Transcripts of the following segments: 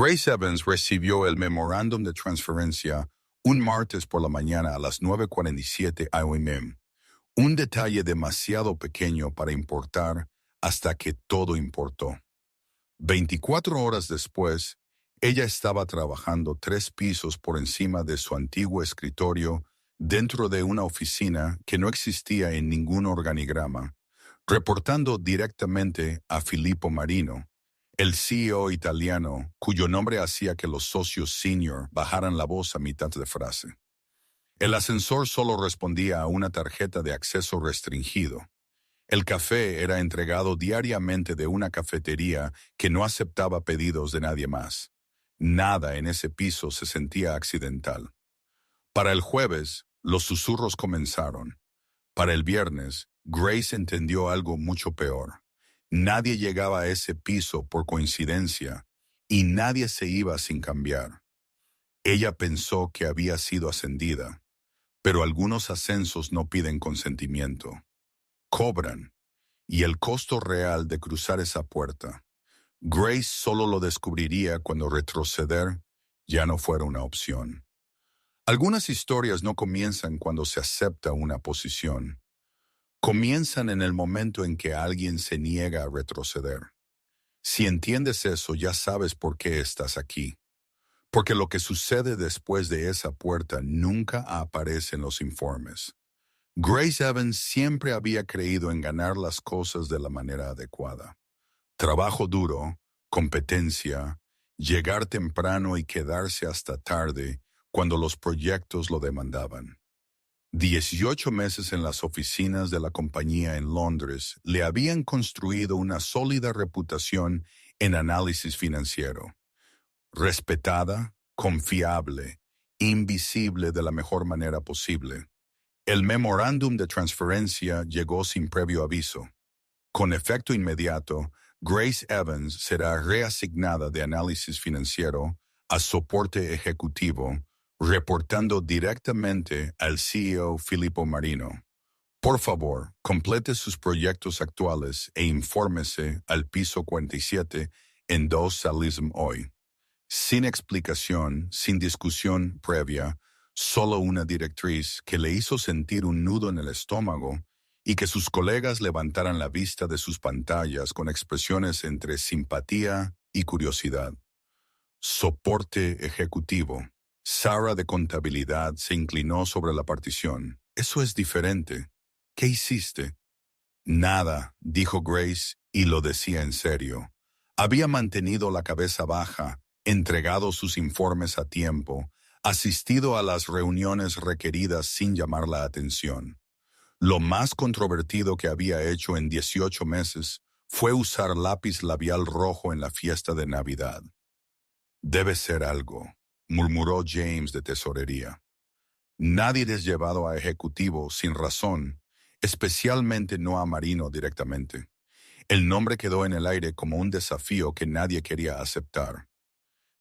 Grace Evans recibió el memorándum de transferencia un martes por la mañana a las 9:47 a.m. Un detalle demasiado pequeño para importar hasta que todo importó. 24 horas después, ella estaba trabajando 3 pisos por encima de su antiguo escritorio dentro de una oficina que no existía en ningún organigrama, reportando directamente a Filippo Marino, el CEO italiano cuyo nombre hacía que los socios senior bajaran la voz a mitad de frase. El ascensor solo respondía a una tarjeta de acceso restringido. El café era entregado diariamente de una cafetería que no aceptaba pedidos de nadie más. Nada en ese piso se sentía accidental. Para el jueves, los susurros comenzaron. Para el viernes, Grace entendió algo mucho peor. Nadie llegaba a ese piso por coincidencia y nadie se iba sin cambiar. Ella pensó que había sido ascendida, pero algunos ascensos no piden consentimiento. Cobran, y el costo real de cruzar esa puerta. Grace solo lo descubriría cuando retroceder ya no fuera una opción. Algunas historias no comienzan cuando se acepta una posición. Comienzan en el momento en que alguien se niega a retroceder. Si entiendes eso, ya sabes por qué estás aquí. Porque lo que sucede después de esa puerta nunca aparece en los informes. Grace Evans siempre había creído en ganar las cosas de la manera adecuada. Trabajo duro, competencia, llegar temprano y quedarse hasta tarde cuando los proyectos lo demandaban. 18 meses en las oficinas de la compañía en Londres le habían construido una sólida reputación en análisis financiero. Respetada, confiable, invisible de la mejor manera posible. El memorándum de transferencia llegó sin previo aviso. Con efecto inmediato, Grace Evans será reasignada de análisis financiero a soporte ejecutivo, reportando directamente al CEO Filippo Marino. Por favor, complete sus proyectos actuales e infórmese al piso 47 en 2 Salism hoy. Sin explicación, sin discusión previa, solo una directriz que le hizo sentir un nudo en el estómago y que sus colegas levantaran la vista de sus pantallas con expresiones entre simpatía y curiosidad. Soporte ejecutivo. Sarah de contabilidad se inclinó sobre la partición. Eso es diferente. ¿Qué hiciste? Nada, dijo Grace, y lo decía en serio. Había mantenido la cabeza baja, entregado sus informes a tiempo, asistido a las reuniones requeridas sin llamar la atención. Lo más controvertido que había hecho en 18 meses fue usar lápiz labial rojo en la fiesta de Navidad. Debe ser algo, murmuró James de tesorería. Nadie es llevado a ejecutivo sin razón, especialmente no a Marino directamente. El nombre quedó en el aire como un desafío que nadie quería aceptar.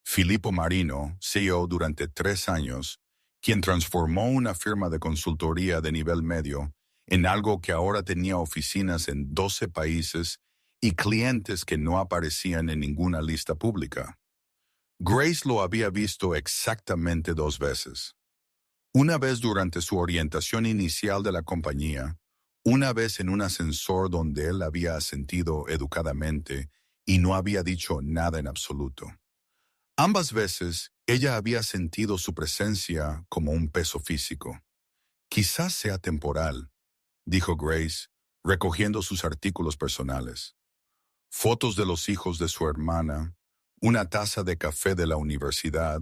Filippo Marino, CEO durante 3 años, quien transformó una firma de consultoría de nivel medio en algo que ahora tenía oficinas en 12 países y clientes que no aparecían en ninguna lista pública. Grace lo había visto exactamente 2 veces. Una vez durante su orientación inicial de la compañía, una vez en un ascensor donde él había asentido educadamente y no había dicho nada en absoluto. Ambas veces, ella había sentido su presencia como un peso físico. Quizás sea temporal, dijo Grace, recogiendo sus artículos personales. Fotos de los hijos de su hermana, una taza de café de la universidad,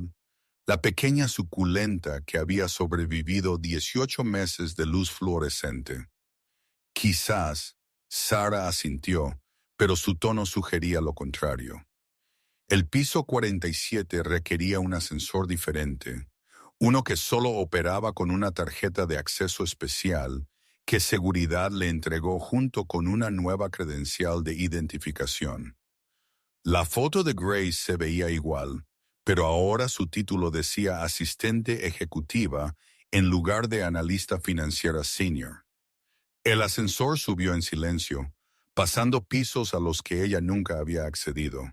la pequeña suculenta que había sobrevivido 18 meses de luz fluorescente. Quizás, Sarah asintió, pero su tono sugería lo contrario. El piso 47 requería un ascensor diferente, uno que solo operaba con una tarjeta de acceso especial que seguridad le entregó junto con una nueva credencial de identificación. La foto de Grace se veía igual, pero ahora su título decía asistente ejecutiva en lugar de analista financiera senior. El ascensor subió en silencio, pasando pisos a los que ella nunca había accedido.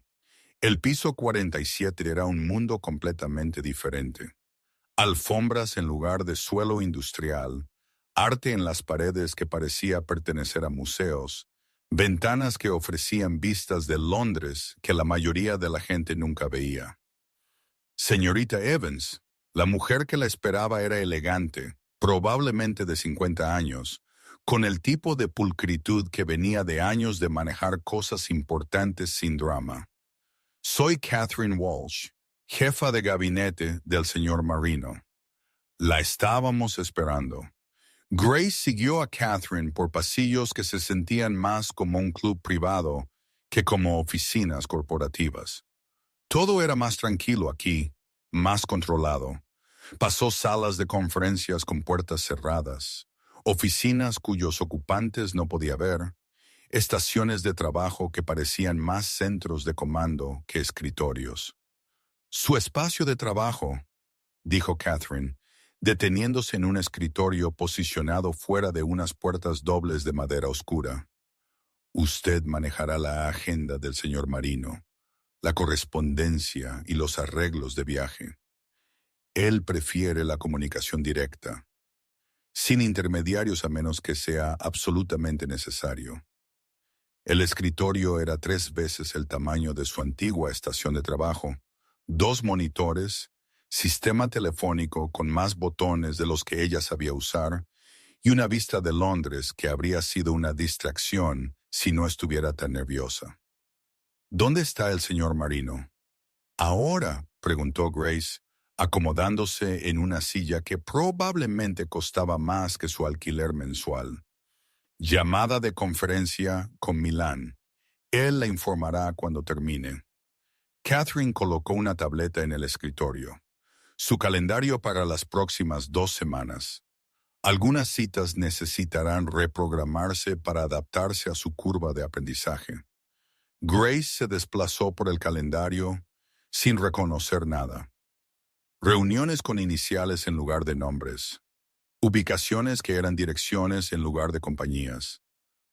El piso 47 era un mundo completamente diferente. Alfombras en lugar de suelo industrial, arte en las paredes que parecía pertenecer a museos, ventanas que ofrecían vistas de Londres que la mayoría de la gente nunca veía. Señorita Evans, la mujer que la esperaba era elegante, probablemente de 50 años, con el tipo de pulcritud que venía de años de manejar cosas importantes sin drama. Soy Catherine Walsh, jefa de gabinete del señor Marino. La estábamos esperando. Grace siguió a Catherine por pasillos que se sentían más como un club privado que como oficinas corporativas. Todo era más tranquilo aquí, más controlado. Pasó salas de conferencias con puertas cerradas, oficinas cuyos ocupantes no podía ver, estaciones de trabajo que parecían más centros de comando que escritorios. Su espacio de trabajo, dijo Catherine, deteniéndose en un escritorio posicionado fuera de unas puertas dobles de madera oscura. Usted manejará la agenda del señor Marino, la correspondencia y los arreglos de viaje. Él prefiere la comunicación directa, sin intermediarios a menos que sea absolutamente necesario. El escritorio era 3 veces el tamaño de su antigua estación de trabajo, 2 monitores, sistema telefónico con más botones de los que ella sabía usar y una vista de Londres que habría sido una distracción si no estuviera tan nerviosa. ¿Dónde está el señor Marino? Ahora, preguntó Grace, acomodándose en una silla que probablemente costaba más que su alquiler mensual. Llamada de conferencia con Milán. Él la informará cuando termine. Catherine colocó una tableta en el escritorio. Su calendario para las próximas 2 semanas. Algunas citas necesitarán reprogramarse para adaptarse a su curva de aprendizaje. Grace se desplazó por el calendario sin reconocer nada. Reuniones con iniciales en lugar de nombres. Ubicaciones que eran direcciones en lugar de compañías.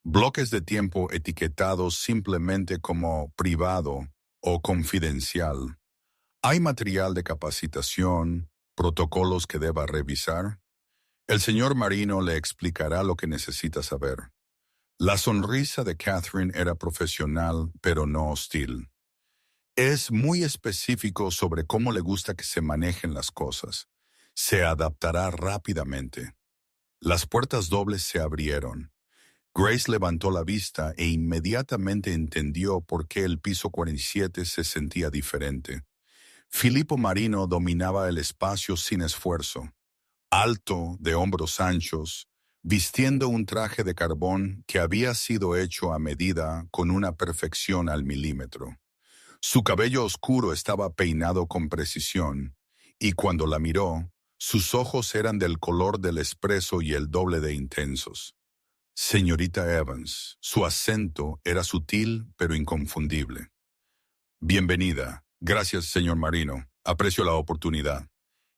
Bloques de tiempo etiquetados simplemente como privado o confidencial. ¿Hay material de capacitación, protocolos que deba revisar? El señor Marino le explicará lo que necesita saber. La sonrisa de Catherine era profesional, pero no hostil. Es muy específico sobre cómo le gusta que se manejen las cosas. Se adaptará rápidamente. Las puertas dobles se abrieron. Grace levantó la vista e inmediatamente entendió por qué el piso 47 se sentía diferente. Filippo Marino dominaba el espacio sin esfuerzo. Alto, de hombros anchos, vistiendo un traje de carbón que había sido hecho a medida con una perfección al milímetro. Su cabello oscuro estaba peinado con precisión, y cuando la miró, sus ojos eran del color del espresso y el doble de intensos. Señorita Evans, su acento era sutil pero inconfundible. Bienvenida. Gracias, señor Marino. Aprecio la oportunidad.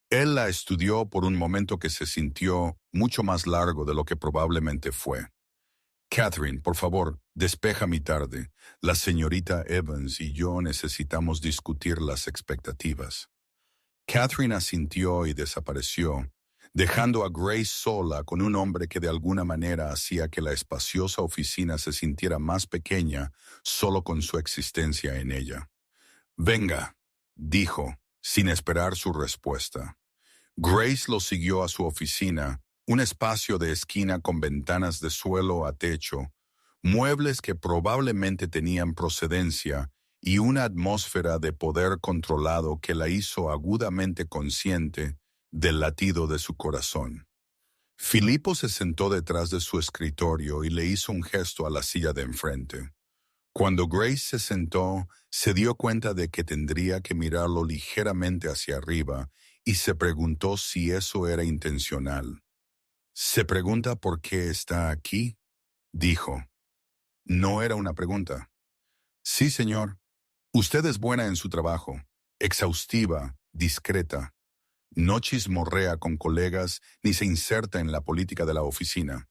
Él la estudió por un momento que se sintió mucho más largo de lo que probablemente fue. Catherine, por favor, despeja mi tarde. La señorita Evans y yo necesitamos discutir las expectativas. Catherine asintió y desapareció, dejando a Grace sola con un hombre que de alguna manera hacía que la espaciosa oficina se sintiera más pequeña solo con su existencia en ella. Venga, dijo, sin esperar su respuesta. Grace lo siguió a su oficina, un espacio de esquina con ventanas de suelo a techo, muebles que probablemente tenían procedencia y una atmósfera de poder controlado que la hizo agudamente consciente del latido de su corazón. Filippo se sentó detrás de su escritorio y le hizo un gesto a la silla de enfrente. Cuando Grace se sentó, se dio cuenta de que tendría que mirarlo ligeramente hacia arriba y se preguntó si eso era intencional. ¿Se pregunta por qué está aquí?, dijo. No era una pregunta. Sí, señor. Usted es buena en su trabajo, exhaustiva, discreta. No chismorrea con colegas ni se inserta en la política de la oficina.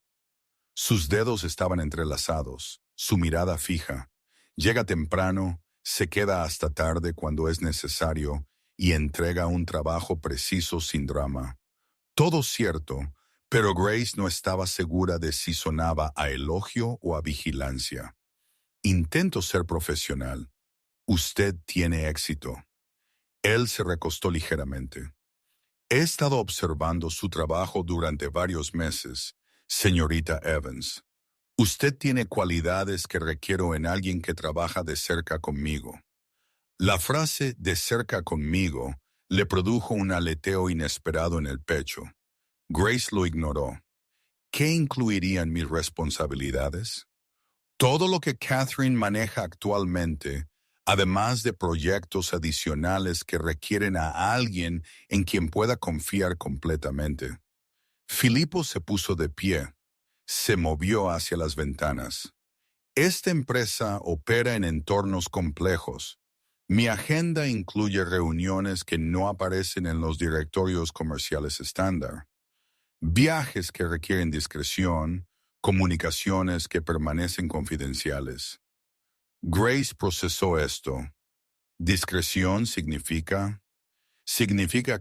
Sus dedos estaban entrelazados, su mirada fija. Llega temprano, se queda hasta tarde cuando es necesario y entrega un trabajo preciso sin drama. Todo cierto, pero Grace no estaba segura de si sonaba a elogio o a vigilancia. Intento ser profesional. Usted tiene éxito. Él se recostó ligeramente. He estado observando su trabajo durante varios meses, señorita Evans. Usted tiene cualidades que requiero en alguien que trabaja de cerca conmigo. La frase "de cerca conmigo" le produjo un aleteo inesperado en el pecho. Grace lo ignoró. ¿Qué incluirían mis responsabilidades? Todo lo que Catherine maneja actualmente, además de proyectos adicionales que requieren a alguien en quien pueda confiar completamente. Filippo se puso de pie. Se movió hacia las ventanas. Esta empresa opera en entornos complejos. Mi agenda incluye reuniones que no aparecen en los directorios comerciales estándar, viajes que requieren discreción, comunicaciones que permanecen confidenciales. Grace procesó esto. Discreción significa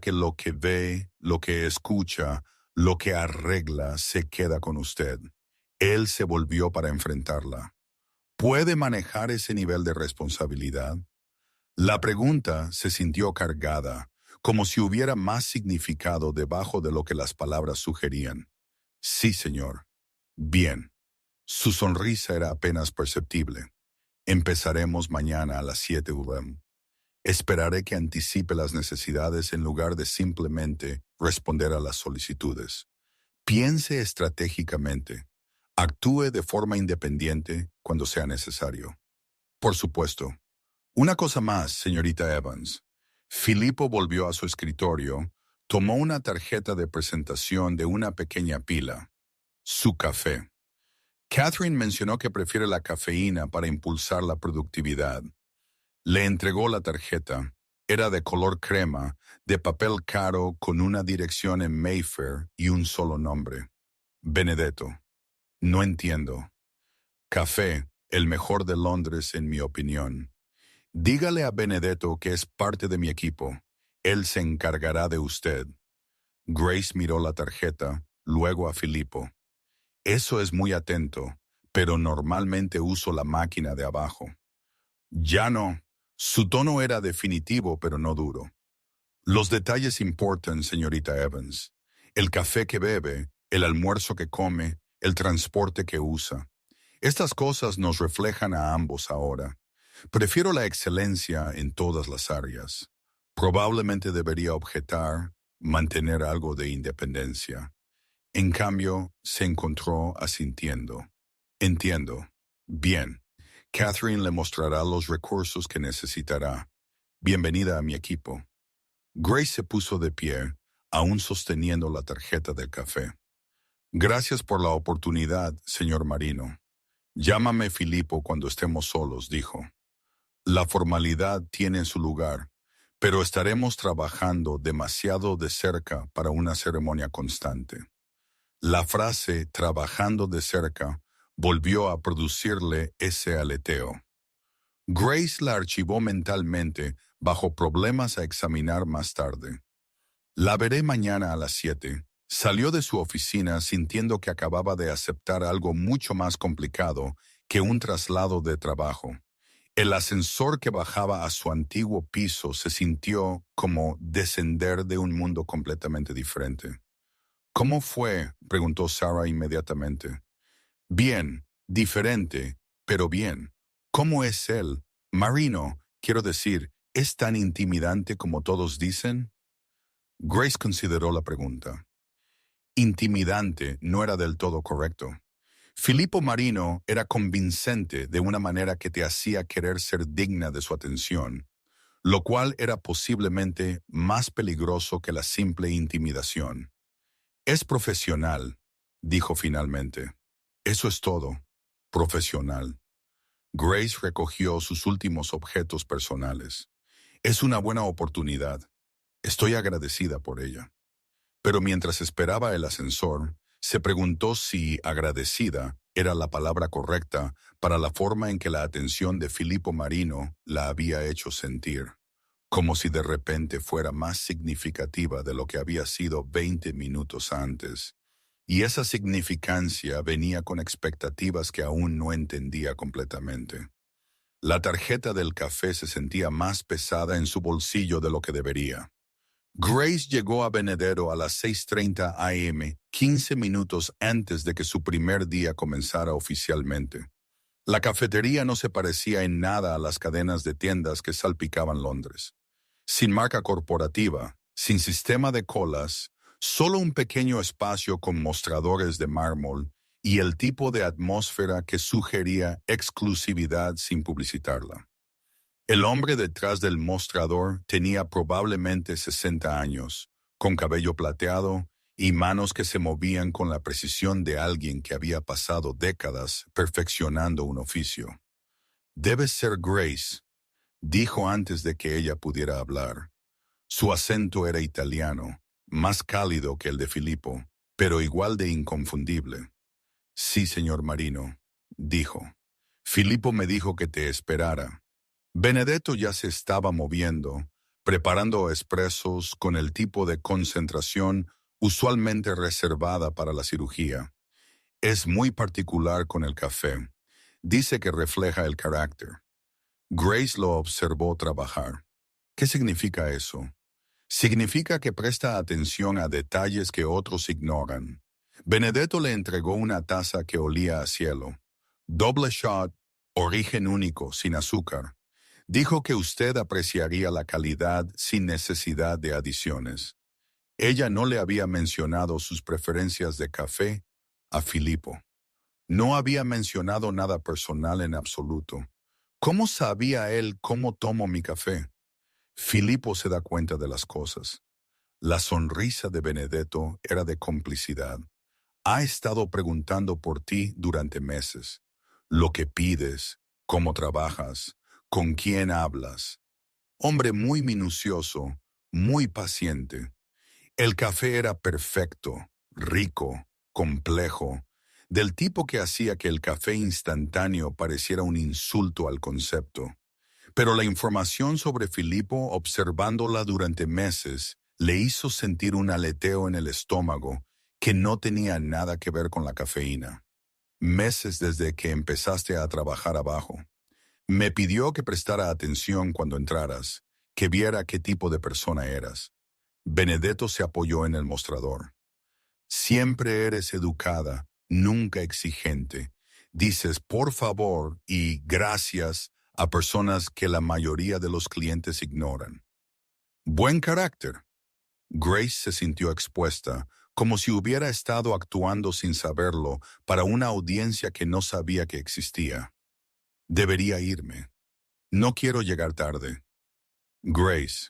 que lo que ve, lo que escucha, lo que arregla se queda con usted. Él se volvió para enfrentarla. ¿Puede manejar ese nivel de responsabilidad? La pregunta se sintió cargada, como si hubiera más significado debajo de lo que las palabras sugerían. Sí, señor. Bien. Su sonrisa era apenas perceptible. Empezaremos mañana a las 7 UM. Esperaré que anticipe las necesidades en lugar de simplemente responder a las solicitudes. Piense estratégicamente. Actúe de forma independiente cuando sea necesario. Por supuesto. Una cosa más, señorita Evans. Filippo volvió a su escritorio, tomó una tarjeta de presentación de una pequeña pila. Su café. Catherine mencionó que prefiere la cafeína para impulsar la productividad. Le entregó la tarjeta. Era de color crema, de papel caro con una dirección en Mayfair y un solo nombre. Benedetto. No entiendo. Café, el mejor de Londres en mi opinión. Dígale a Benedetto que es parte de mi equipo. Él se encargará de usted. Grace miró la tarjeta, luego a Filippo. Eso es muy atento, pero normalmente uso la máquina de abajo. Ya no. Su tono era definitivo, pero no duro. Los detalles importan, señorita Evans. El café que bebe, el almuerzo que come, el transporte que usa. Estas cosas nos reflejan a ambos ahora. Prefiero la excelencia en todas las áreas. Probablemente debería objetar, mantener algo de independencia. En cambio, se encontró asintiendo. Entiendo. Bien. Catherine le mostrará los recursos que necesitará. Bienvenida a mi equipo. Grace se puso de pie, aún sosteniendo la tarjeta del café. Gracias por la oportunidad, señor Marino. Llámame Filippo cuando estemos solos, dijo. La formalidad tiene su lugar, pero estaremos trabajando demasiado de cerca para una ceremonia constante. La frase "trabajando de cerca" volvió a producirle ese aleteo. Grace la archivó mentalmente bajo problemas a examinar más tarde. La veré mañana a las 7. Salió de su oficina sintiendo que acababa de aceptar algo mucho más complicado que un traslado de trabajo. El ascensor que bajaba a su antiguo piso se sintió como descender de un mundo completamente diferente. ¿Cómo fue?, preguntó Sarah inmediatamente. Bien, diferente, pero bien. ¿Cómo es él? Marino, quiero decir, ¿es tan intimidante como todos dicen? Grace consideró la pregunta. Intimidante no era del todo correcto. Filippo Marino era convincente de una manera que te hacía querer ser digna de su atención, lo cual era posiblemente más peligroso que la simple intimidación. Es profesional, dijo finalmente. Eso es todo, profesional. Grace recogió sus últimos objetos personales. Es una buena oportunidad. Estoy agradecida por ella. Pero mientras esperaba el ascensor, se preguntó si agradecida era la palabra correcta para la forma en que la atención de Filippo Marino la había hecho sentir, como si de repente fuera más significativa de lo que había sido 20 minutos antes. Y esa significancia venía con expectativas que aún no entendía completamente. La tarjeta del café se sentía más pesada en su bolsillo de lo que debería. Grace llegó a Benedetto a las 6:30 a.m., 15 minutos antes de que su primer día comenzara oficialmente. La cafetería no se parecía en nada a las cadenas de tiendas que salpicaban Londres. Sin marca corporativa, sin sistema de colas, solo un pequeño espacio con mostradores de mármol y el tipo de atmósfera que sugería exclusividad sin publicitarla. El hombre detrás del mostrador tenía probablemente 60 años, con cabello plateado y manos que se movían con la precisión de alguien que había pasado décadas perfeccionando un oficio. «Debe ser Grace», dijo antes de que ella pudiera hablar. Su acento era italiano, más cálido que el de Filippo, pero igual de inconfundible. «Sí, señor Marino», dijo. «Filippo me dijo que te esperara». Benedetto ya se estaba moviendo, preparando expresos con el tipo de concentración usualmente reservada para la cirugía. Es muy particular con el café. Dice que refleja el carácter. Grace lo observó trabajar. ¿Qué significa eso? Significa que presta atención a detalles que otros ignoran. Benedetto le entregó una taza que olía a cielo. Doble shot, origen único, sin azúcar. Dijo que usted apreciaría la calidad sin necesidad de adiciones. Ella no le había mencionado sus preferencias de café a Filippo. No había mencionado nada personal en absoluto. ¿Cómo sabía él cómo tomo mi café? Filippo se da cuenta de las cosas. La sonrisa de Benedetto era de complicidad. Ha estado preguntando por ti durante meses. Lo que pides, cómo trabajas, con quién hablas. Hombre muy minucioso, muy paciente. El café era perfecto, rico, complejo, del tipo que hacía que el café instantáneo pareciera un insulto al concepto. Pero la información sobre Filippo, observándola durante meses, le hizo sentir un aleteo en el estómago que no tenía nada que ver con la cafeína. Meses desde que empezaste a trabajar abajo. Me pidió que prestara atención cuando entraras, que viera qué tipo de persona eras. Benedetto se apoyó en el mostrador. Siempre eres educada, nunca exigente. Dices por favor y gracias a personas que la mayoría de los clientes ignoran. Buen carácter. Grace se sintió expuesta, como si hubiera estado actuando sin saberlo para una audiencia que no sabía que existía. Debería irme. No quiero llegar tarde. Grace.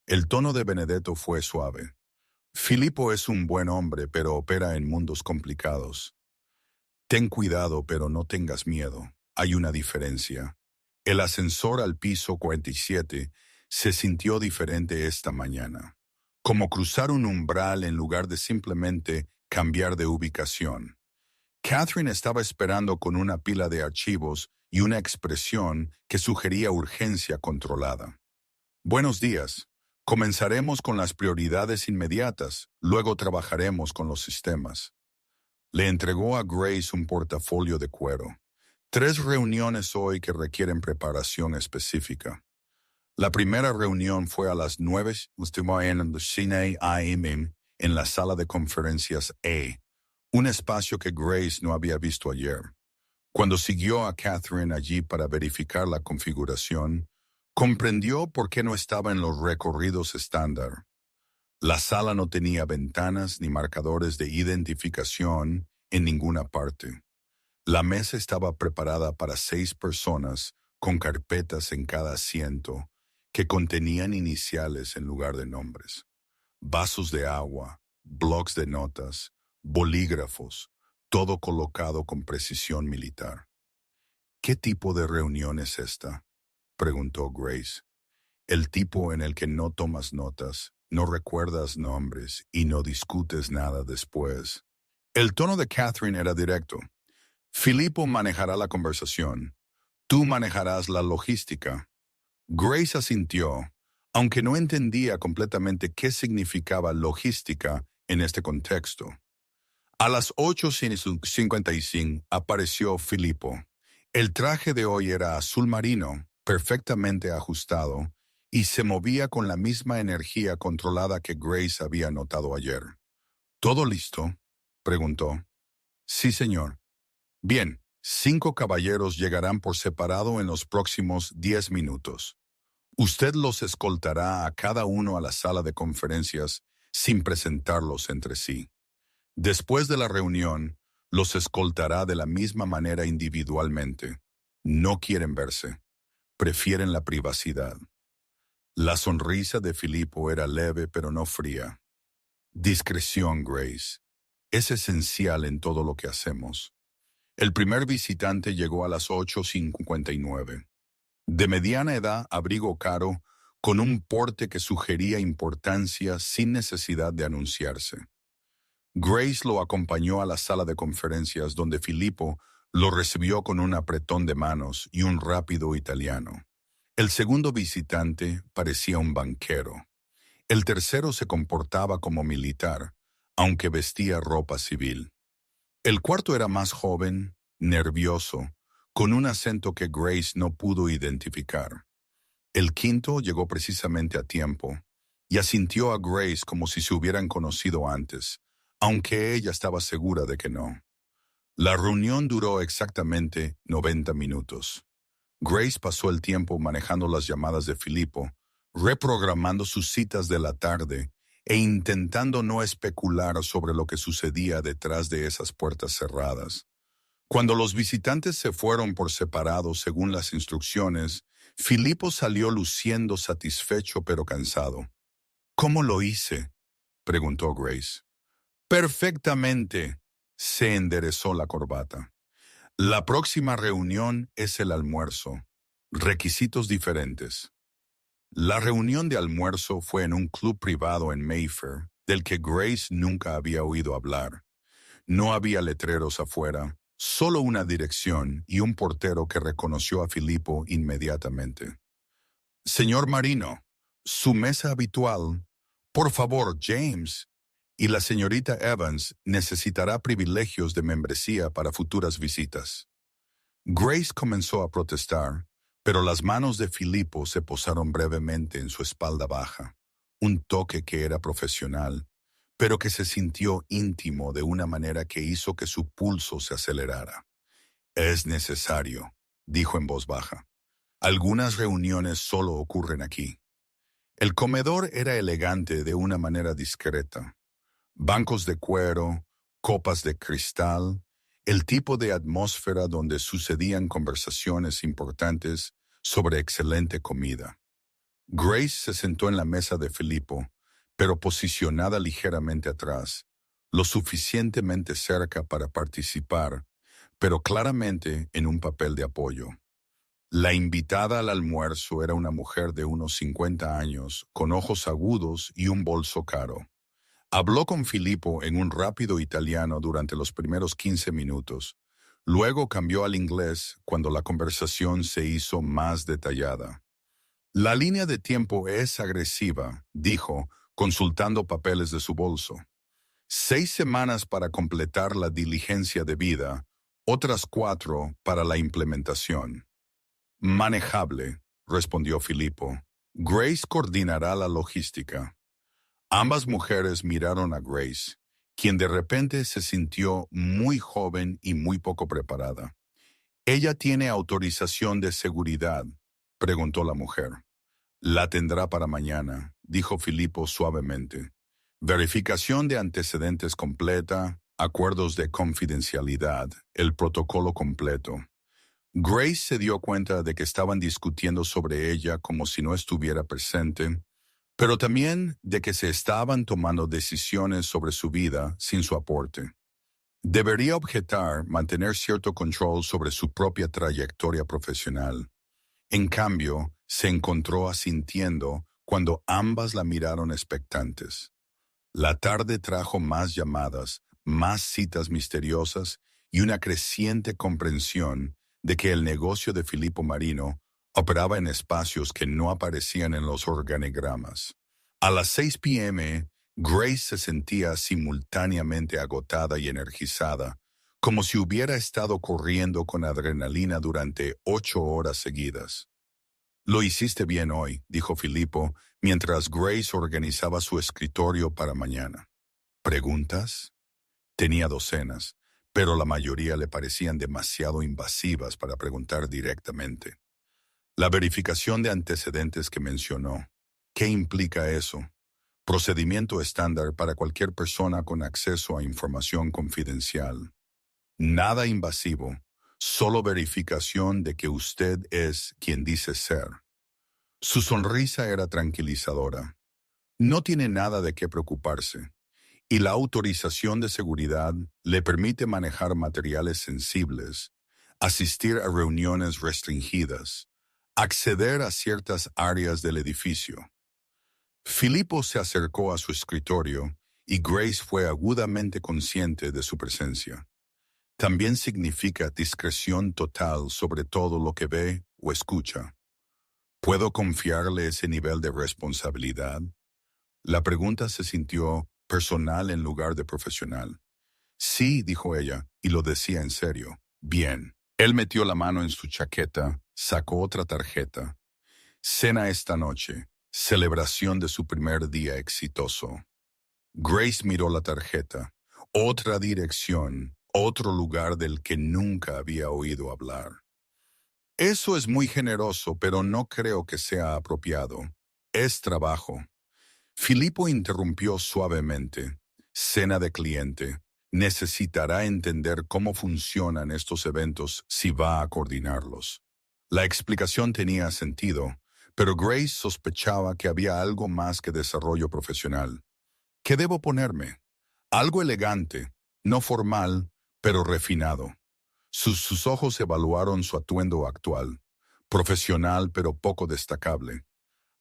El tono de Benedetto fue suave. Filippo es un buen hombre, pero opera en mundos complicados. Ten cuidado, pero no tengas miedo. Hay una diferencia. El ascensor al piso 47 se sintió diferente esta mañana, como cruzar un umbral en lugar de simplemente cambiar de ubicación. Catherine estaba esperando con una pila de archivos y una expresión que sugería urgencia controlada. Buenos días. Comenzaremos con las prioridades inmediatas, luego trabajaremos con los sistemas. Le entregó a Grace un portafolio de cuero. 3 reuniones hoy que requieren preparación específica. La primera reunión fue a las 9 en el cine AM en la sala de conferencias E, un espacio que Grace no había visto ayer. Cuando siguió a Catherine allí para verificar la configuración, comprendió por qué no estaba en los recorridos estándar. La sala no tenía ventanas ni marcadores de identificación en ninguna parte. La mesa estaba preparada para 6 personas con carpetas en cada asiento que contenían iniciales en lugar de nombres. Vasos de agua, blocs de notas, bolígrafos, todo colocado con precisión militar. ¿Qué tipo de reunión es esta?, preguntó Grace. El tipo en el que no tomas notas, no recuerdas nombres y no discutes nada después. El tono de Catherine era directo. Filipo manejará la conversación. Tú manejarás la logística. Grace asintió, aunque no entendía completamente qué significaba logística en este contexto. A las 8:55 apareció Filipo. El traje de hoy era azul marino, perfectamente ajustado, y se movía con la misma energía controlada que Grace había notado ayer. ¿Todo listo?, preguntó. Sí, señor. Bien, 5 caballeros llegarán por separado en los próximos 10 minutos. Usted los escoltará a cada uno a la sala de conferencias sin presentarlos entre sí. Después de la reunión, los escoltará de la misma manera individualmente. No quieren verse. Prefieren la privacidad. La sonrisa de Filipo era leve pero no fría. Discreción, Grace. Es esencial en todo lo que hacemos. El primer visitante llegó a las 8:59. De mediana edad, abrigo caro, con un porte que sugería importancia sin necesidad de anunciarse. Grace lo acompañó a la sala de conferencias donde Filipo lo recibió con un apretón de manos y un rápido italiano. El segundo visitante parecía un banquero. El tercero se comportaba como militar, aunque vestía ropa civil. El cuarto era más joven, nervioso, con un acento que Grace no pudo identificar. El quinto llegó precisamente a tiempo y asintió a Grace como si se hubieran conocido antes, aunque ella estaba segura de que no. La reunión duró exactamente 90 minutos. Grace pasó el tiempo manejando las llamadas de Filipo, reprogramando sus citas de la tarde e intentando no especular sobre lo que sucedía detrás de esas puertas cerradas. Cuando los visitantes se fueron por separado según las instrucciones, Filipo salió luciendo satisfecho pero cansado. ¿Cómo lo hice?, preguntó Grace. Perfectamente. Se enderezó la corbata. La próxima reunión es el almuerzo. Requisitos diferentes. La reunión de almuerzo fue en un club privado en Mayfair, del que Grace nunca había oído hablar. No había letreros afuera, solo una dirección y un portero que reconoció a Filipo inmediatamente. Señor Marino, su mesa habitual. Por favor, James. Y la señorita Evans necesitará privilegios de membresía para futuras visitas. Grace comenzó a protestar, pero las manos de Filipo se posaron brevemente en su espalda baja, un toque que era profesional, pero que se sintió íntimo de una manera que hizo que su pulso se acelerara. Es necesario, dijo en voz baja. Algunas reuniones solo ocurren aquí. El comedor era elegante de una manera discreta. Bancos de cuero, copas de cristal, el tipo de atmósfera donde sucedían conversaciones importantes sobre excelente comida. Grace se sentó en la mesa de Filipo, pero posicionada ligeramente atrás, lo suficientemente cerca para participar, pero claramente en un papel de apoyo. La invitada al almuerzo era una mujer de unos 50 años, con ojos agudos y un bolso caro. Habló con Filipo en un rápido italiano durante los primeros 15 minutos. Luego cambió al inglés cuando la conversación se hizo más detallada. La línea de tiempo es agresiva, dijo, consultando papeles de su bolso. 6 semanas para completar la diligencia debida, otras 4 para la implementación. Manejable, respondió Filipo. Grace coordinará la logística. Ambas mujeres miraron a Grace, quien de repente se sintió muy joven y muy poco preparada. ¿Ella tiene autorización de seguridad?, preguntó la mujer. La tendrá para mañana, dijo Filipo suavemente. Verificación de antecedentes completa, acuerdos de confidencialidad, el protocolo completo. Grace se dio cuenta de que estaban discutiendo sobre ella como si no estuviera presente, pero también de que se estaban tomando decisiones sobre su vida sin su aporte. Debería objetar mantener cierto control sobre su propia trayectoria profesional. En cambio, se encontró asintiendo cuando ambas la miraron expectantes. La tarde trajo más llamadas, más citas misteriosas y una creciente comprensión de que el negocio de Filippo Marino operaba en espacios que no aparecían en los organigramas. A las 6 p.m., Grace se sentía simultáneamente agotada y energizada, como si hubiera estado corriendo con adrenalina durante 8 horas seguidas. «Lo hiciste bien hoy», dijo Filippo, mientras Grace organizaba su escritorio para mañana. ¿Preguntas? Tenía docenas, pero la mayoría le parecían demasiado invasivas para preguntar directamente. La verificación de antecedentes que mencionó. ¿Qué implica eso? Procedimiento estándar para cualquier persona con acceso a información confidencial. Nada invasivo, solo verificación de que usted es quien dice ser. Su sonrisa era tranquilizadora. No tiene nada de qué preocuparse, y la autorización de seguridad le permite manejar materiales sensibles, asistir a reuniones restringidas, acceder a ciertas áreas del edificio. Filippo se acercó a su escritorio y Grace fue agudamente consciente de su presencia. También significa discreción total sobre todo lo que ve o escucha. ¿Puedo confiarle ese nivel de responsabilidad? La pregunta se sintió personal en lugar de profesional. Sí, dijo ella, y lo decía en serio. Bien. Él metió la mano en su chaqueta, sacó otra tarjeta. Cena esta noche. Celebración de su primer día exitoso. Grace miró la tarjeta. Otra dirección, otro lugar del que nunca había oído hablar. Eso es muy generoso, pero no creo que sea apropiado. Es trabajo. Filippo interrumpió suavemente. Cena de cliente. Necesitará entender cómo funcionan estos eventos si va a coordinarlos. La explicación tenía sentido, pero Grace sospechaba que había algo más que desarrollo profesional. ¿Qué debo ponerme? Algo elegante, no formal, pero refinado. Sus ojos evaluaron su atuendo actual, profesional pero poco destacable.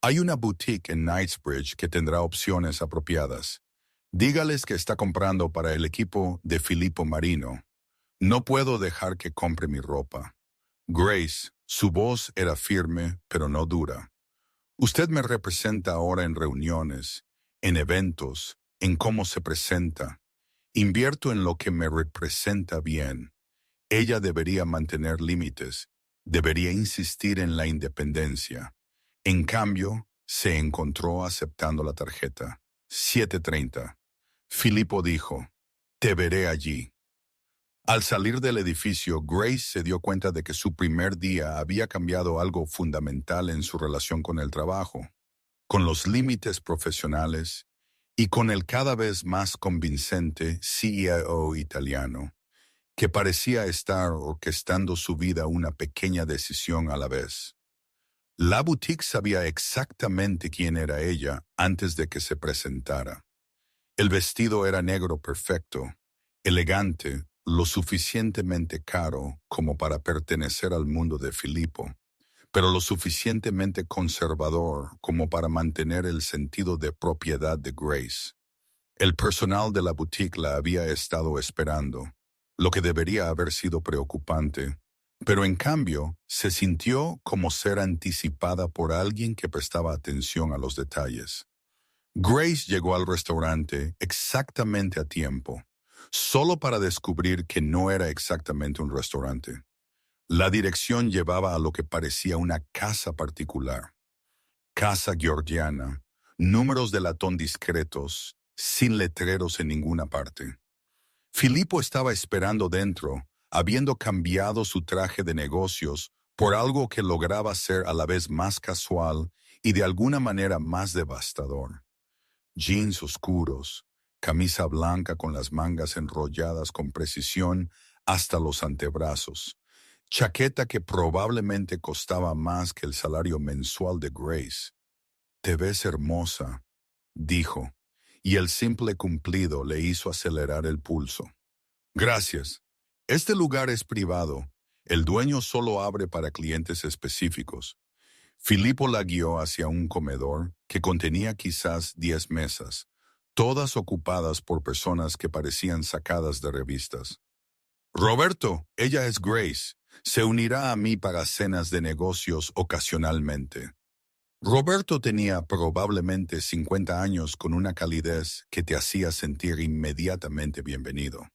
Hay una boutique en Knightsbridge que tendrá opciones apropiadas. Dígales que está comprando para el equipo de Filippo Marino. No puedo dejar que compre mi ropa. Grace, su voz era firme pero no dura. Usted me representa ahora en reuniones, en eventos, en cómo se presenta. Invierto en lo que me representa bien. Ella debería mantener límites, debería insistir en la independencia. En cambio, se encontró aceptando la tarjeta. 7:30. Filippo dijo, «Te veré allí». Al salir del edificio, Grace se dio cuenta de que su primer día había cambiado algo fundamental en su relación con el trabajo, con los límites profesionales y con el cada vez más convincente CEO italiano, que parecía estar orquestando su vida una pequeña decisión a la vez. La boutique sabía exactamente quién era ella antes de que se presentara. El vestido era negro perfecto, elegante, lo suficientemente caro como para pertenecer al mundo de Filippo, pero lo suficientemente conservador como para mantener el sentido de propiedad de Grace. El personal de la boutique la había estado esperando, lo que debería haber sido preocupante, pero en cambio se sintió como ser anticipada por alguien que prestaba atención a los detalles. Grace llegó al restaurante exactamente a tiempo, solo para descubrir que no era exactamente un restaurante. La dirección llevaba a lo que parecía una casa particular. Casa georgiana, números de latón discretos, sin letreros en ninguna parte. Filippo estaba esperando dentro, habiendo cambiado su traje de negocios por algo que lograba ser a la vez más casual y de alguna manera más devastador. Jeans oscuros, camisa blanca con las mangas enrolladas con precisión hasta los antebrazos, chaqueta que probablemente costaba más que el salario mensual de Grace. «Te ves hermosa», dijo, y el simple cumplido le hizo acelerar el pulso. «Gracias. Este lugar es privado. El dueño solo abre para clientes específicos». Filippo la guió hacia un comedor que contenía quizás 10 mesas, todas ocupadas por personas que parecían sacadas de revistas. Roberto, ella es Grace. Se unirá a mí para cenas de negocios ocasionalmente. Roberto tenía probablemente 50 años con una calidez que te hacía sentir inmediatamente bienvenido.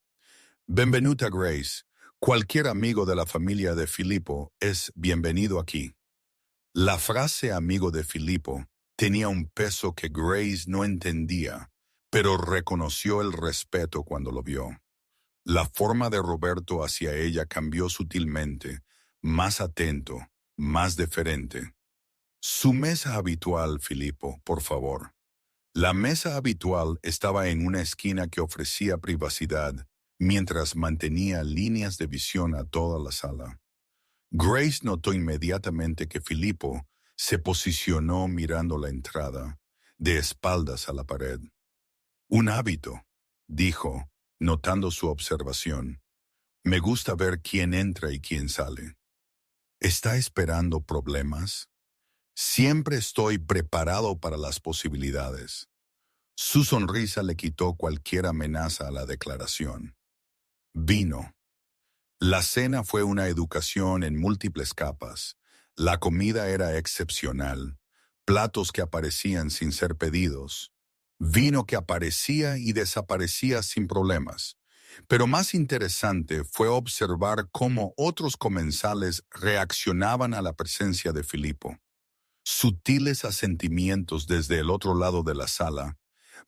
Benvenuta Grace. Cualquier amigo de la familia de Filippo es bienvenido aquí. La frase amigo de Filippo tenía un peso que Grace no entendía, pero reconoció el respeto cuando lo vio. La forma de Roberto hacia ella cambió sutilmente, más atento, más deferente. Su mesa habitual, Filippo, por favor. La mesa habitual estaba en una esquina que ofrecía privacidad, mientras mantenía líneas de visión a toda la sala. Grace notó inmediatamente que Filippo se posicionó mirando la entrada, de espaldas a la pared. Un hábito, dijo, notando su observación. Me gusta ver quién entra y quién sale. ¿Está esperando problemas? Siempre estoy preparado para las posibilidades. Su sonrisa le quitó cualquier amenaza a la declaración. Vino. La cena fue una educación en múltiples capas. La comida era excepcional. Platos que aparecían sin ser pedidos. Vino que aparecía y desaparecía sin problemas. Pero más interesante fue observar cómo otros comensales reaccionaban a la presencia de Filippo. Sutiles asentimientos desde el otro lado de la sala,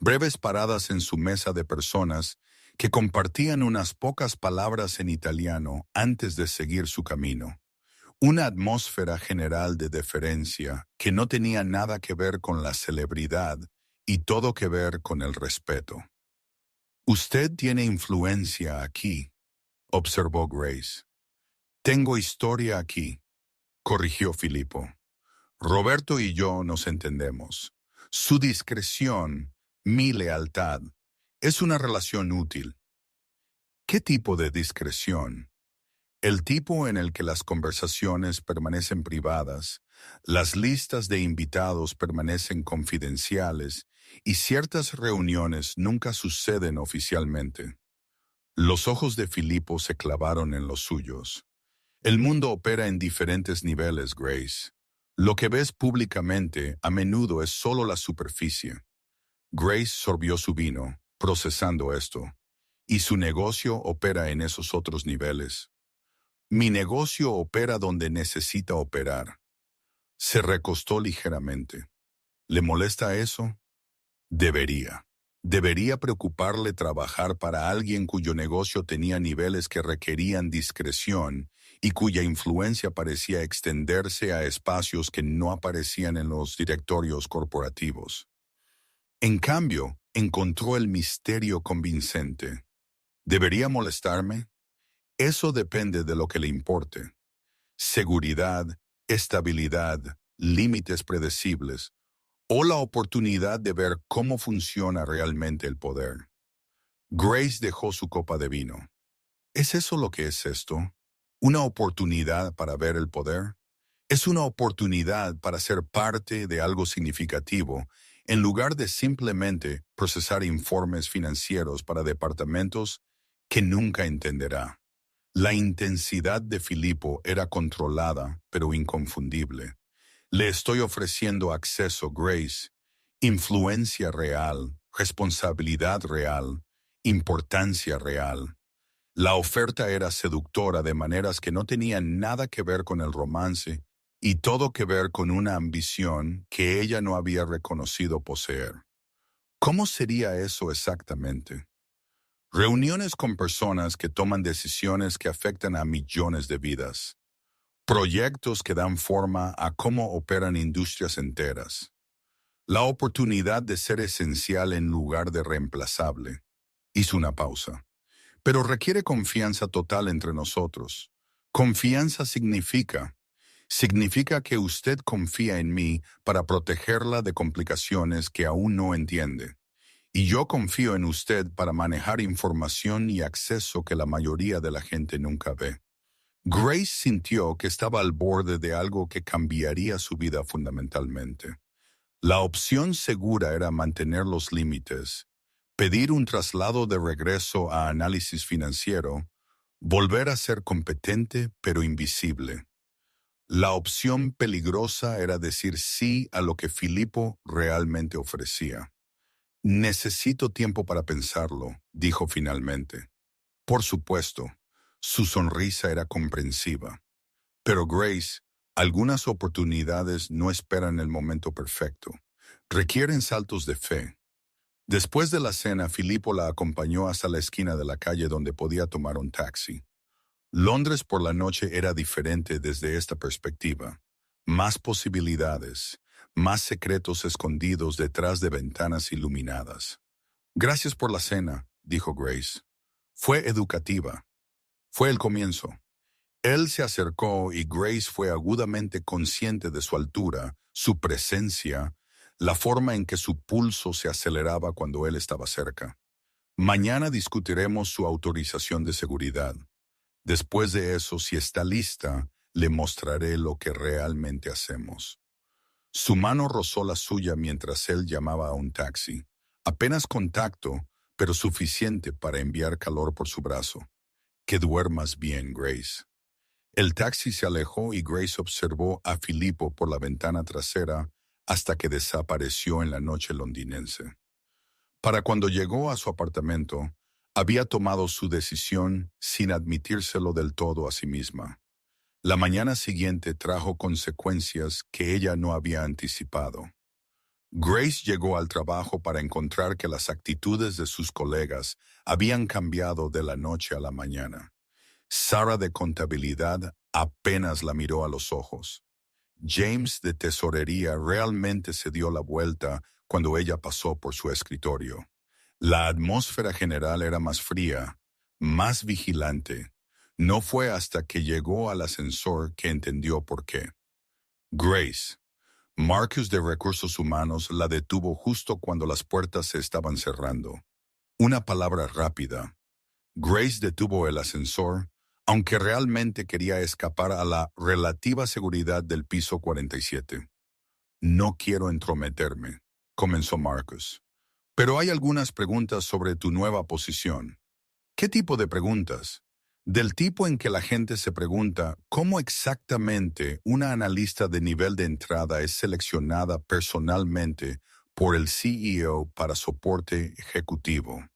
breves paradas en su mesa de personas que compartían unas pocas palabras en italiano antes de seguir su camino. Una atmósfera general de deferencia que no tenía nada que ver con la celebridad y todo que ver con el respeto. Usted tiene influencia aquí, observó Grace. Tengo historia aquí, corrigió Filippo. Roberto y yo nos entendemos. Su discreción, mi lealtad, es una relación útil. ¿Qué tipo de discreción? El tipo en el que las conversaciones permanecen privadas, las listas de invitados permanecen confidenciales y ciertas reuniones nunca suceden oficialmente. Los ojos de Filippo se clavaron en los suyos. El mundo opera en diferentes niveles, Grace. Lo que ves públicamente a menudo es solo la superficie. Grace sorbió su vino, procesando esto, y su negocio opera en esos otros niveles. Mi negocio opera donde necesita operar. Se recostó ligeramente. ¿Le molesta eso? Debería. Debería preocuparle trabajar para alguien cuyo negocio tenía niveles que requerían discreción y cuya influencia parecía extenderse a espacios que no aparecían en los directorios corporativos. En cambio, encontró el misterio convincente. ¿Debería molestarme? Eso depende de lo que le importe. Seguridad, estabilidad, límites predecibles, o la oportunidad de ver cómo funciona realmente el poder. Grace dejó su copa de vino. ¿Es eso lo que es esto? ¿Una oportunidad para ver el poder? Es una oportunidad para ser parte de algo significativo, en lugar de simplemente procesar informes financieros para departamentos que nunca entenderá. La intensidad de Filippo era controlada, pero inconfundible. Le estoy ofreciendo acceso, Grace, influencia real, responsabilidad real, importancia real. La oferta era seductora de maneras que no tenían nada que ver con el romance y todo que ver con una ambición que ella no había reconocido poseer. ¿Cómo sería eso exactamente? Reuniones con personas que toman decisiones que afectan a millones de vidas. Proyectos que dan forma a cómo operan industrias enteras. La oportunidad de ser esencial en lugar de reemplazable. Hizo una pausa. Pero requiere confianza total entre nosotros. Confianza significa que usted confía en mí para protegerla de complicaciones que aún no entiende. Y yo confío en usted para manejar información y acceso que la mayoría de la gente nunca ve. Grace sintió que estaba al borde de algo que cambiaría su vida fundamentalmente. La opción segura era mantener los límites, pedir un traslado de regreso a análisis financiero Volver a ser competente pero invisible. La opción peligrosa era decir sí a lo que Filipo realmente ofrecía. Necesito tiempo para pensarlo, dijo finalmente. Por supuesto, su sonrisa era comprensiva. Pero Grace, algunas oportunidades no esperan el momento perfecto. Requieren saltos de fe. Después de la cena, Filipo la acompañó hasta la esquina de la calle donde podía tomar un taxi. Londres por la noche era diferente desde esta perspectiva. Más posibilidades, más secretos escondidos detrás de ventanas iluminadas. Gracias por la cena, dijo Grace. Fue educativa. Fue el comienzo. Él se acercó y Grace fue agudamente consciente de su altura, su presencia, la forma en que su pulso se aceleraba cuando él estaba cerca. Mañana discutiremos su autorización de seguridad. Después de eso, si está lista, le mostraré lo que realmente hacemos. Su mano rozó la suya mientras él llamaba a un taxi. Apenas contacto, pero suficiente para enviar calor por su brazo. Que duermas bien, Grace. El taxi se alejó y Grace observó a Filipo por la ventana trasera hasta que desapareció en la noche londinense. Para cuando llegó a su apartamento, había tomado su decisión sin admitírselo del todo a sí misma. La mañana siguiente trajo consecuencias que ella no había anticipado. Grace llegó al trabajo para encontrar que las actitudes de sus colegas habían cambiado de la noche a la mañana. Sarah de contabilidad apenas la miró a los ojos. James de tesorería realmente se dio la vuelta cuando ella pasó por su escritorio. La atmósfera general era más fría, más vigilante. No fue hasta que llegó al ascensor que entendió por qué. Grace. Marcus de Recursos Humanos la detuvo justo cuando las puertas se estaban cerrando. Una palabra rápida. Grace detuvo el ascensor, aunque realmente quería escapar a la relativa seguridad del piso 47. No quiero entrometerme, comenzó Marcus. Pero hay algunas preguntas sobre tu nueva posición. ¿Qué tipo de preguntas? Del tipo en que la gente se pregunta cómo exactamente una analista de nivel de entrada es seleccionada personalmente por el CEO para soporte ejecutivo.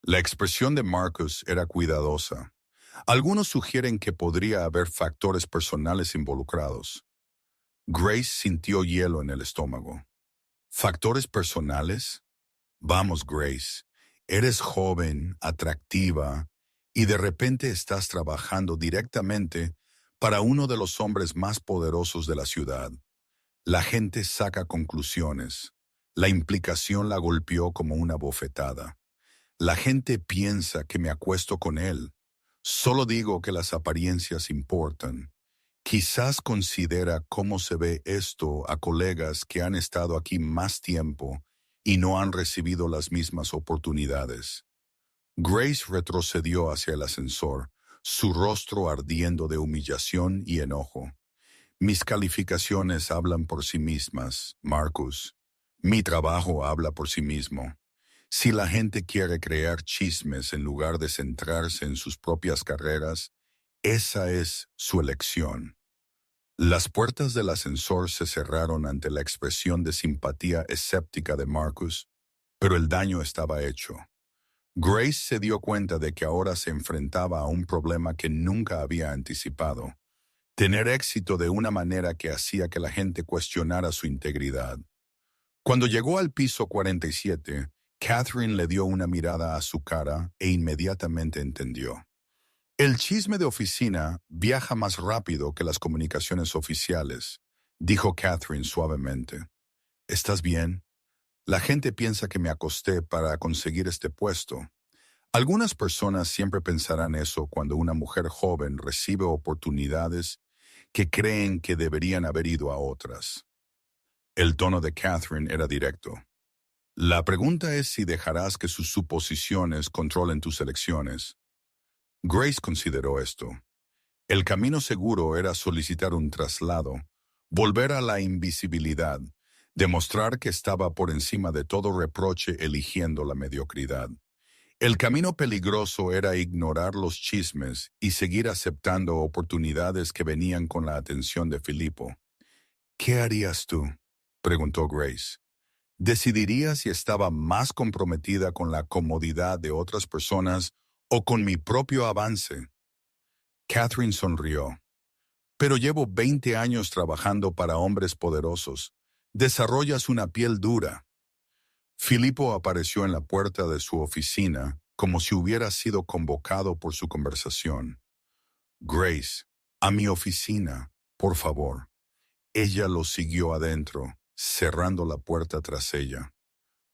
La expresión de Marcus era cuidadosa. Algunos sugieren que podría haber factores personales involucrados. Grace sintió hielo en el estómago. ¿Factores personales? Vamos, Grace, eres joven, atractiva, y de repente estás trabajando directamente para uno de los hombres más poderosos de la ciudad. La gente saca conclusiones. La implicación la golpeó como una bofetada. La gente piensa que me acuesto con él. Solo digo que las apariencias importan. Quizás considera cómo se ve esto a colegas que han estado aquí más tiempo y no han recibido las mismas oportunidades. Grace retrocedió hacia el ascensor, su rostro ardiendo de humillación y enojo. Mis calificaciones hablan por sí mismas, Marcus. Mi trabajo habla por sí mismo. Si la gente quiere crear chismes en lugar de centrarse en sus propias carreras, esa es su elección. Las puertas del ascensor se cerraron ante la expresión de simpatía escéptica de Marcus, pero el daño estaba hecho. Grace se dio cuenta de que ahora se enfrentaba a un problema que nunca había anticipado: tener éxito de una manera que hacía que la gente cuestionara su integridad. Cuando llegó al piso 47, Catherine le dio una mirada a su cara e inmediatamente entendió. El chisme de oficina viaja más rápido que las comunicaciones oficiales, dijo Catherine suavemente. ¿Estás bien? La gente piensa que me acosté para conseguir este puesto. Algunas personas siempre pensarán eso cuando una mujer joven recibe oportunidades que creen que deberían haber ido a otras. El tono de Catherine era directo. La pregunta es si dejarás que sus suposiciones controlen tus elecciones. Grace consideró esto. El camino seguro era solicitar un traslado, volver a la invisibilidad, demostrar que estaba por encima de todo reproche eligiendo la mediocridad. El camino peligroso era ignorar los chismes y seguir aceptando oportunidades que venían con la atención de Filipo. ¿Qué harías tú?, preguntó Grace. ¿Decidiría si estaba más comprometida con la comodidad de otras personas o con mi propio avance? Catherine sonrió. Pero llevo 20 años trabajando para hombres poderosos. Desarrollas una piel dura. Filipo apareció en la puerta de su oficina como si hubiera sido convocado por su conversación. Grace, a mi oficina, por favor. Ella lo siguió adentro, cerrando la puerta tras ella.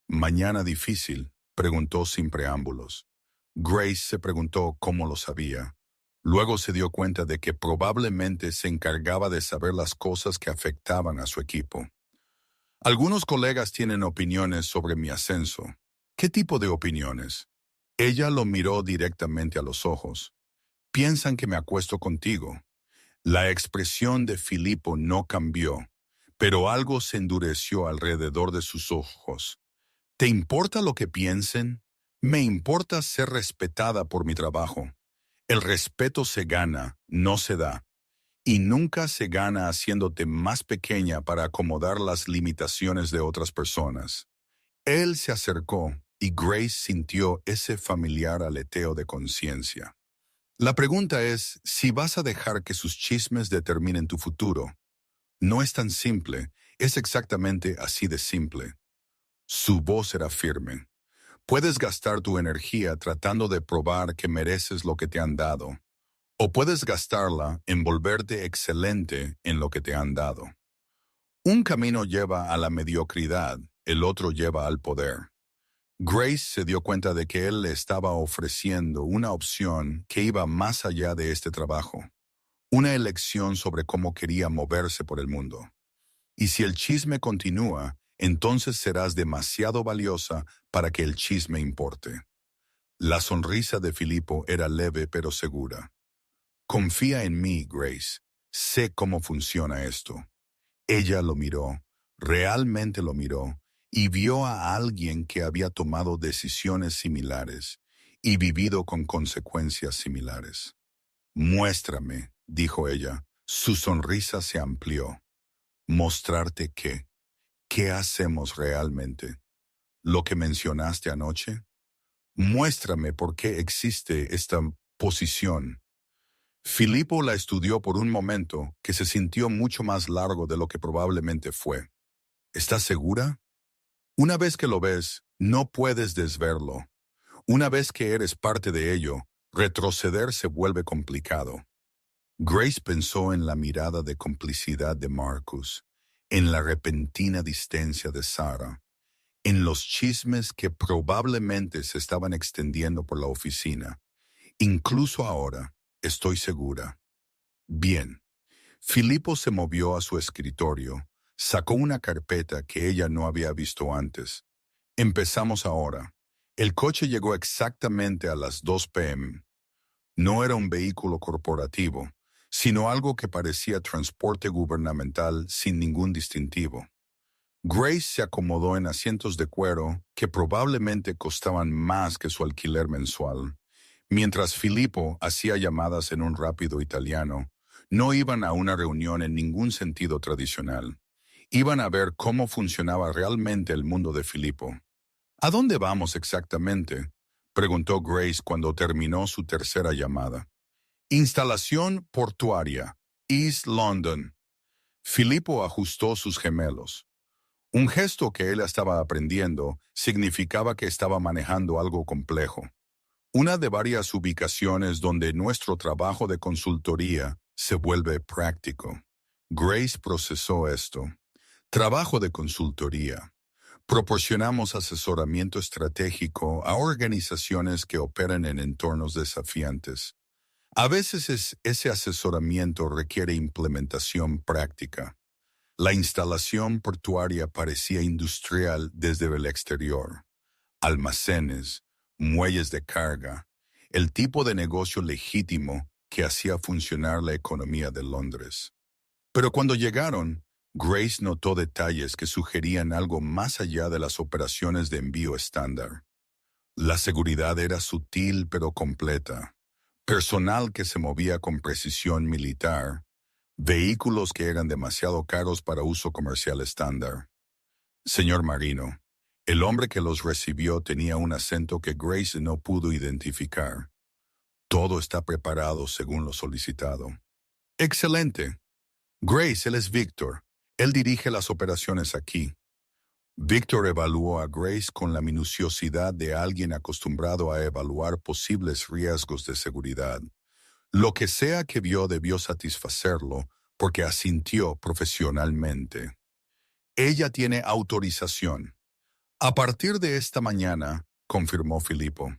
¿Mañana difícil?, preguntó sin preámbulos. Grace se preguntó cómo lo sabía. Luego se dio cuenta de que probablemente se encargaba de saber las cosas que afectaban a su equipo. Algunos colegas tienen opiniones sobre mi ascenso. ¿Qué tipo de opiniones? Ella lo miró directamente a los ojos. Piensan que me acuesto contigo. La expresión de Filipo no cambió, pero algo se endureció alrededor de sus ojos. ¿Te importa lo que piensen? Me importa ser respetada por mi trabajo. El respeto se gana, no se da. Y nunca se gana haciéndote más pequeña para acomodar las limitaciones de otras personas. Él se acercó y Grace sintió ese familiar aleteo de conciencia. La pregunta es si vas a dejar que sus chismes determinen tu futuro. No es tan simple, es exactamente así de simple. Su voz era firme. Puedes gastar tu energía tratando de probar que mereces lo que te han dado, o puedes gastarla en volverte excelente en lo que te han dado. Un camino lleva a la mediocridad, el otro lleva al poder. Grace se dio cuenta de que él le estaba ofreciendo una opción que iba más allá de este trabajo, una elección sobre cómo quería moverse por el mundo. Y si el chisme continúa, entonces serás demasiado valiosa para que el chisme importe. La sonrisa de Filipo era leve pero segura. Confía en mí, Grace. Sé cómo funciona esto. Ella lo miró, realmente lo miró, y vio a alguien que había tomado decisiones similares y vivido con consecuencias similares. Muéstrame, dijo ella. Su sonrisa se amplió. ¿Mostrarte qué? ¿Qué hacemos realmente? ¿Lo que mencionaste anoche? Muéstrame por qué existe esta posición. Filipo la estudió por un momento que se sintió mucho más largo de lo que probablemente fue. ¿Estás segura? Una vez que lo ves, no puedes desverlo. Una vez que eres parte de ello, retroceder se vuelve complicado. Grace pensó en la mirada de complicidad de Marcus, en la repentina distancia de Sarah, en los chismes que probablemente se estaban extendiendo por la oficina. Incluso ahora, estoy segura. Bien. Filipo se movió a su escritorio, sacó una carpeta que ella no había visto antes. Empezamos ahora. El coche llegó exactamente a las 2 p.m. No era un vehículo corporativo, sino algo que parecía transporte gubernamental sin ningún distintivo. Grace se acomodó en asientos de cuero que probablemente costaban más que su alquiler mensual. Mientras Filipo hacía llamadas en un rápido italiano, no iban a una reunión en ningún sentido tradicional. Iban a ver cómo funcionaba realmente el mundo de Filipo. ¿A dónde vamos exactamente?, preguntó Grace cuando terminó su tercera llamada. Instalación portuaria, East London. Filipo ajustó sus gemelos. Un gesto que él estaba aprendiendo significaba que estaba manejando algo complejo. Una de varias ubicaciones donde nuestro trabajo de consultoría se vuelve práctico. Grace procesó esto. Trabajo de consultoría. Proporcionamos asesoramiento estratégico a organizaciones que operan en entornos desafiantes. A veces ese asesoramiento requiere implementación práctica. La instalación portuaria parecía industrial desde el exterior. Almacenes, muelles de carga, el tipo de negocio legítimo que hacía funcionar la economía de Londres. Pero cuando llegaron, Grace notó detalles que sugerían algo más allá de las operaciones de envío estándar. La seguridad era sutil pero completa. Personal que se movía con precisión militar, vehículos que eran demasiado caros para uso comercial estándar. Señor Marino, el hombre que los recibió tenía un acento que Grace no pudo identificar. Todo está preparado según lo solicitado. Excelente. Grace, él es Víctor. Él dirige las operaciones aquí. Víctor evaluó a Grace con la minuciosidad de alguien acostumbrado a evaluar posibles riesgos de seguridad. Lo que sea que vio debió satisfacerlo porque asintió profesionalmente. Ella tiene autorización. A partir de esta mañana, confirmó Filipo.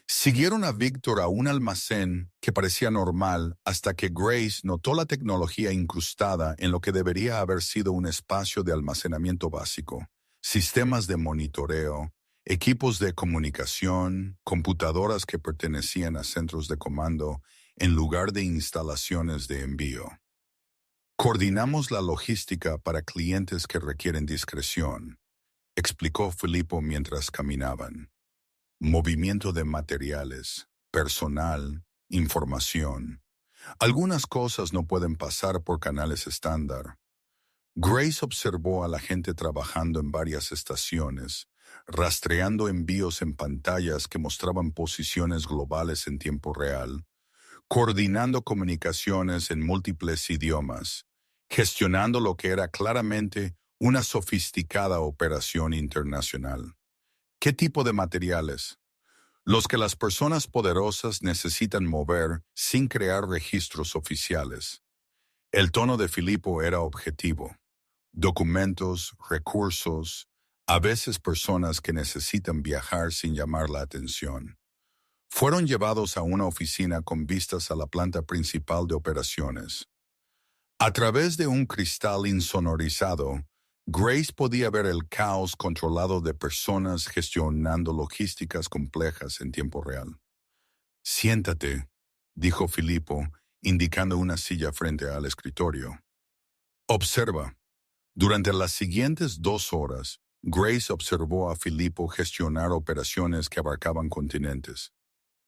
Siguieron a Víctor a un almacén que parecía normal hasta que Grace notó la tecnología incrustada en lo que debería haber sido un espacio de almacenamiento básico, sistemas de monitoreo, equipos de comunicación, computadoras que pertenecían a centros de comando en lugar de instalaciones de envío. Coordinamos la logística para clientes que requieren discreción, explicó Filipo mientras caminaban. Movimiento de materiales, personal, información. Algunas cosas no pueden pasar por canales estándar. Grace observó a la gente trabajando en varias estaciones, rastreando envíos en pantallas que mostraban posiciones globales en tiempo real, coordinando comunicaciones en múltiples idiomas, gestionando lo que era claramente una sofisticada operación internacional. ¿Qué tipo de materiales? Los que las personas poderosas necesitan mover sin crear registros oficiales. El tono de Filipo era objetivo. Documentos, recursos, a veces personas que necesitan viajar sin llamar la atención. Fueron llevados a una oficina con vistas a la planta principal de operaciones. A través de un cristal insonorizado, Grace podía ver el caos controlado de personas gestionando logísticas complejas en tiempo real. Siéntate, dijo Filipo, indicando una silla frente al escritorio. Observa. Durante las siguientes 2 horas, Grace observó a Filipo gestionar operaciones que abarcaban continentes.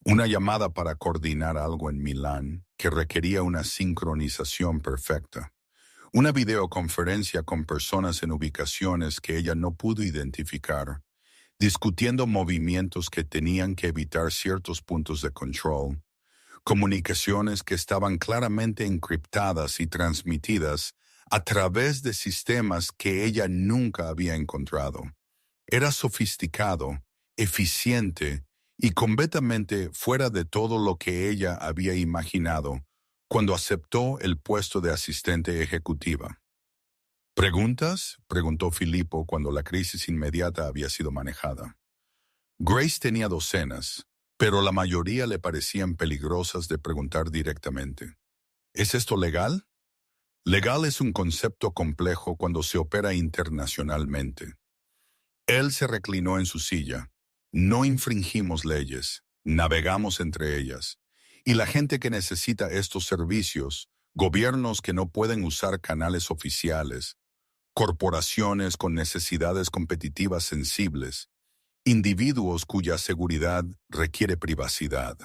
Una llamada para coordinar algo en Milán que requería una sincronización perfecta. Una videoconferencia con personas en ubicaciones que ella no pudo identificar, discutiendo movimientos que tenían que evitar ciertos puntos de control, comunicaciones que estaban claramente encriptadas y transmitidas a través de sistemas que ella nunca había encontrado. Era sofisticado, eficiente y completamente fuera de todo lo que ella había imaginado cuando aceptó el puesto de asistente ejecutiva. ¿Preguntas?, preguntó Filipo cuando la crisis inmediata había sido manejada. Grace tenía docenas, pero la mayoría le parecían peligrosas de preguntar directamente. ¿Es esto legal? Legal es un concepto complejo cuando se opera internacionalmente. Él se reclinó en su silla. No infringimos leyes, navegamos entre ellas. Y la gente que necesita estos servicios, gobiernos que no pueden usar canales oficiales, corporaciones con necesidades competitivas sensibles, individuos cuya seguridad requiere privacidad.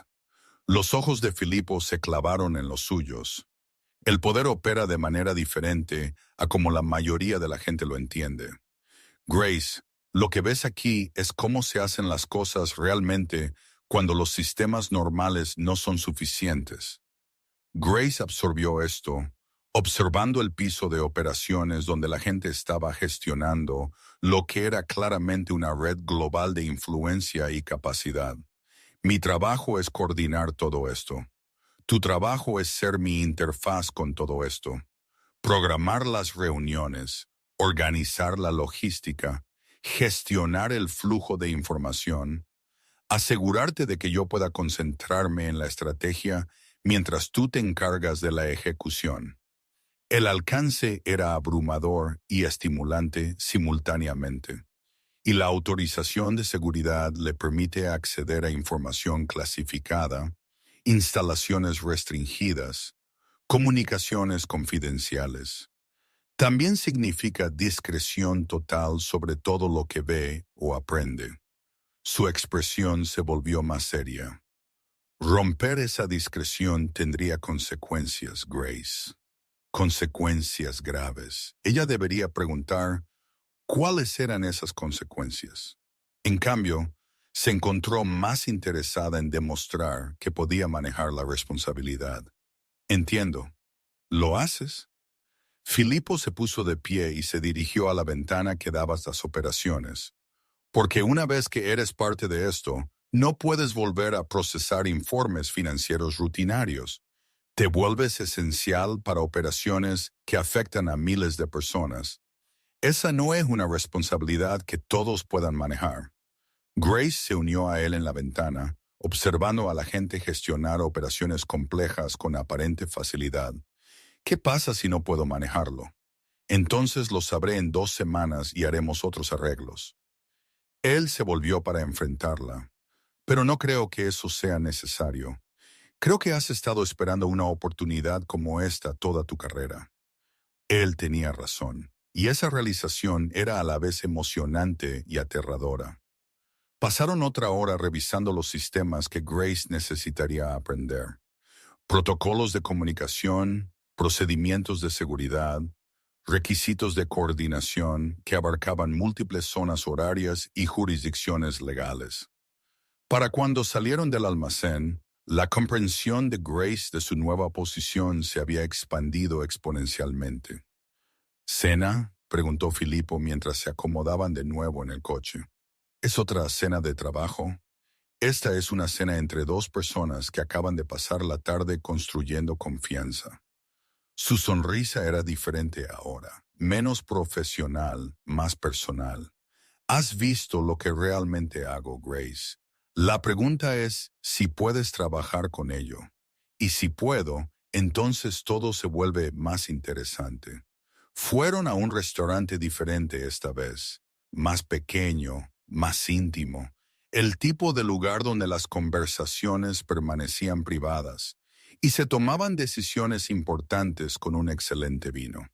Los ojos de Filipo se clavaron en los suyos. El poder opera de manera diferente a como la mayoría de la gente lo entiende. Grace, lo que ves aquí es cómo se hacen las cosas realmente cuando los sistemas normales no son suficientes. Grace absorbió esto, observando el piso de operaciones donde la gente estaba gestionando lo que era claramente una red global de influencia y capacidad. Mi trabajo es coordinar todo esto. Tu trabajo es ser mi interfaz con todo esto. Programar las reuniones, organizar la logística, gestionar el flujo de información, asegurarte de que yo pueda concentrarme en la estrategia mientras tú te encargas de la ejecución. El alcance era abrumador y estimulante simultáneamente, y la autorización de seguridad le permite acceder a información clasificada, instalaciones restringidas, comunicaciones confidenciales. También significa discreción total sobre todo lo que ve o aprende. Su expresión se volvió más seria. Romper esa discreción tendría consecuencias, Grace. Consecuencias graves. Ella debería preguntar cuáles eran esas consecuencias. En cambio, se encontró más interesada en demostrar que podía manejar la responsabilidad. Entiendo. ¿Lo haces? Filipo se puso de pie y se dirigió a la ventana que daba a las operaciones. Porque una vez que eres parte de esto, no puedes volver a procesar informes financieros rutinarios. Te vuelves esencial para operaciones que afectan a miles de personas. Esa no es una responsabilidad que todos puedan manejar. Grace se unió a él en la ventana, observando a la gente gestionar operaciones complejas con aparente facilidad. ¿Qué pasa si no puedo manejarlo? Entonces lo sabré en 2 semanas y haremos otros arreglos. Él se volvió para enfrentarla. Pero no creo que eso sea necesario. Creo que has estado esperando una oportunidad como esta toda tu carrera. Él tenía razón, y esa realización era a la vez emocionante y aterradora. Pasaron otra hora revisando los sistemas que Grace necesitaría aprender. Protocolos de comunicación, procedimientos de seguridad, requisitos de coordinación que abarcaban múltiples zonas horarias y jurisdicciones legales. Para cuando salieron del almacén, la comprensión de Grace de su nueva posición se había expandido exponencialmente. ¿Cena?, preguntó Filipo mientras se acomodaban de nuevo en el coche. ¿Es otra cena de trabajo? Esta es una cena entre 2 personas que acaban de pasar la tarde construyendo confianza. Su sonrisa era diferente ahora, menos profesional, más personal. ¿Has visto lo que realmente hago, Grace? La pregunta es si puedes trabajar con ello. Y si puedo, entonces todo se vuelve más interesante. Fueron a un restaurante diferente esta vez, más pequeño, más íntimo, el tipo de lugar donde las conversaciones permanecían privadas y se tomaban decisiones importantes con un excelente vino.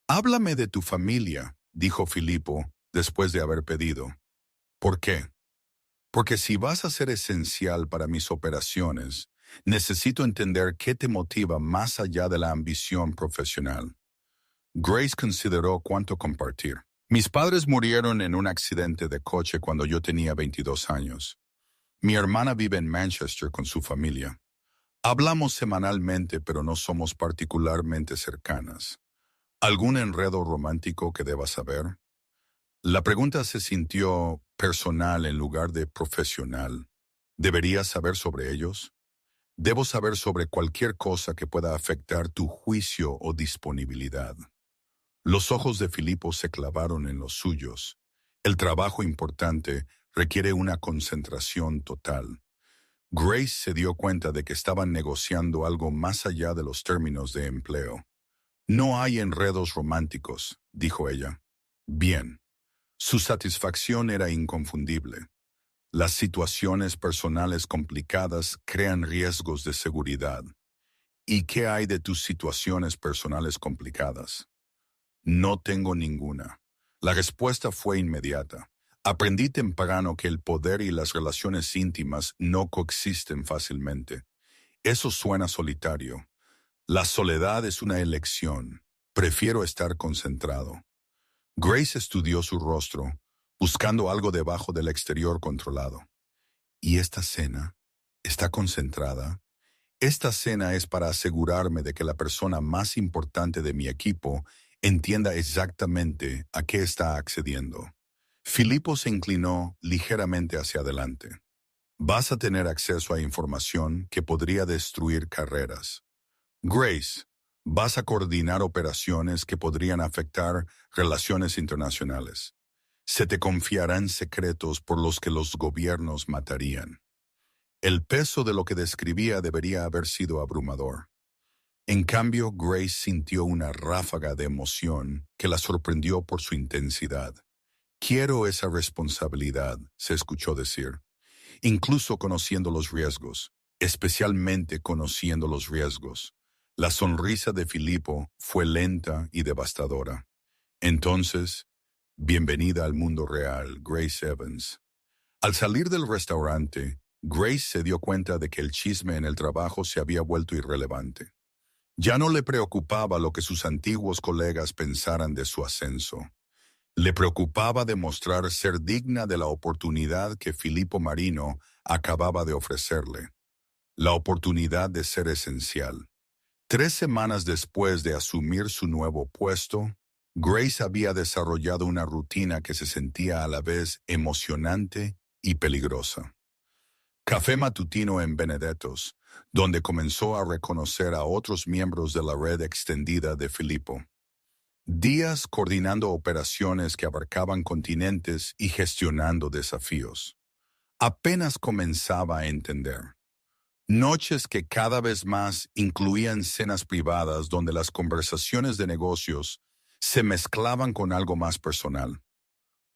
«Háblame de tu familia», dijo Filipo después de haber pedido. «¿Por qué?» «Porque si vas a ser esencial para mis operaciones, necesito entender qué te motiva más allá de la ambición profesional». Grace consideró cuánto compartir. Mis padres murieron en un accidente de coche cuando yo tenía 22 años. Mi hermana vive en Manchester con su familia. Hablamos semanalmente, pero no somos particularmente cercanas. ¿Algún enredo romántico que debas saber? La pregunta se sintió personal en lugar de profesional. ¿Deberías saber sobre ellos? Debo saber sobre cualquier cosa que pueda afectar tu juicio o disponibilidad. Los ojos de Filipo se clavaron en los suyos. El trabajo importante requiere una concentración total. Grace se dio cuenta de que estaban negociando algo más allá de los términos de empleo. «No hay enredos románticos», dijo ella. Bien. Su satisfacción era inconfundible. Las situaciones personales complicadas crean riesgos de seguridad. ¿Y qué hay de tus situaciones personales complicadas? No tengo ninguna. La respuesta fue inmediata. Aprendí temprano que el poder y las relaciones íntimas no coexisten fácilmente. Eso suena solitario. La soledad es una elección. Prefiero estar concentrado. Grace estudió su rostro, buscando algo debajo del exterior controlado. ¿Y esta cena? ¿Está concentrada? Esta cena es para asegurarme de que la persona más importante de mi equipo entienda exactamente a qué está accediendo. Filipo se inclinó ligeramente hacia adelante. Vas a tener acceso a información que podría destruir carreras. Grace, vas a coordinar operaciones que podrían afectar relaciones internacionales. Se te confiarán secretos por los que los gobiernos matarían. El peso de lo que describía debería haber sido abrumador. En cambio, Grace sintió una ráfaga de emoción que la sorprendió por su intensidad. «Quiero esa responsabilidad», se escuchó decir, incluso conociendo los riesgos, especialmente conociendo los riesgos. La sonrisa de Filipo fue lenta y devastadora. «Entonces, bienvenida al mundo real, Grace Evans. Al salir del restaurante, Grace se dio cuenta de que el chisme en el trabajo se había vuelto irrelevante. Ya no le preocupaba lo que sus antiguos colegas pensaran de su ascenso. Le preocupaba demostrar ser digna de la oportunidad que Filippo Marino acababa de ofrecerle. La oportunidad de ser esencial. 3 semanas después de asumir su nuevo puesto, Grace había desarrollado una rutina que se sentía a la vez emocionante y peligrosa. Café matutino en Benedettos, donde comenzó a reconocer a otros miembros de la red extendida de Filippo. Días coordinando operaciones que abarcaban continentes y gestionando desafíos. Apenas comenzaba a entender. Noches que cada vez más incluían cenas privadas donde las conversaciones de negocios se mezclaban con algo más personal.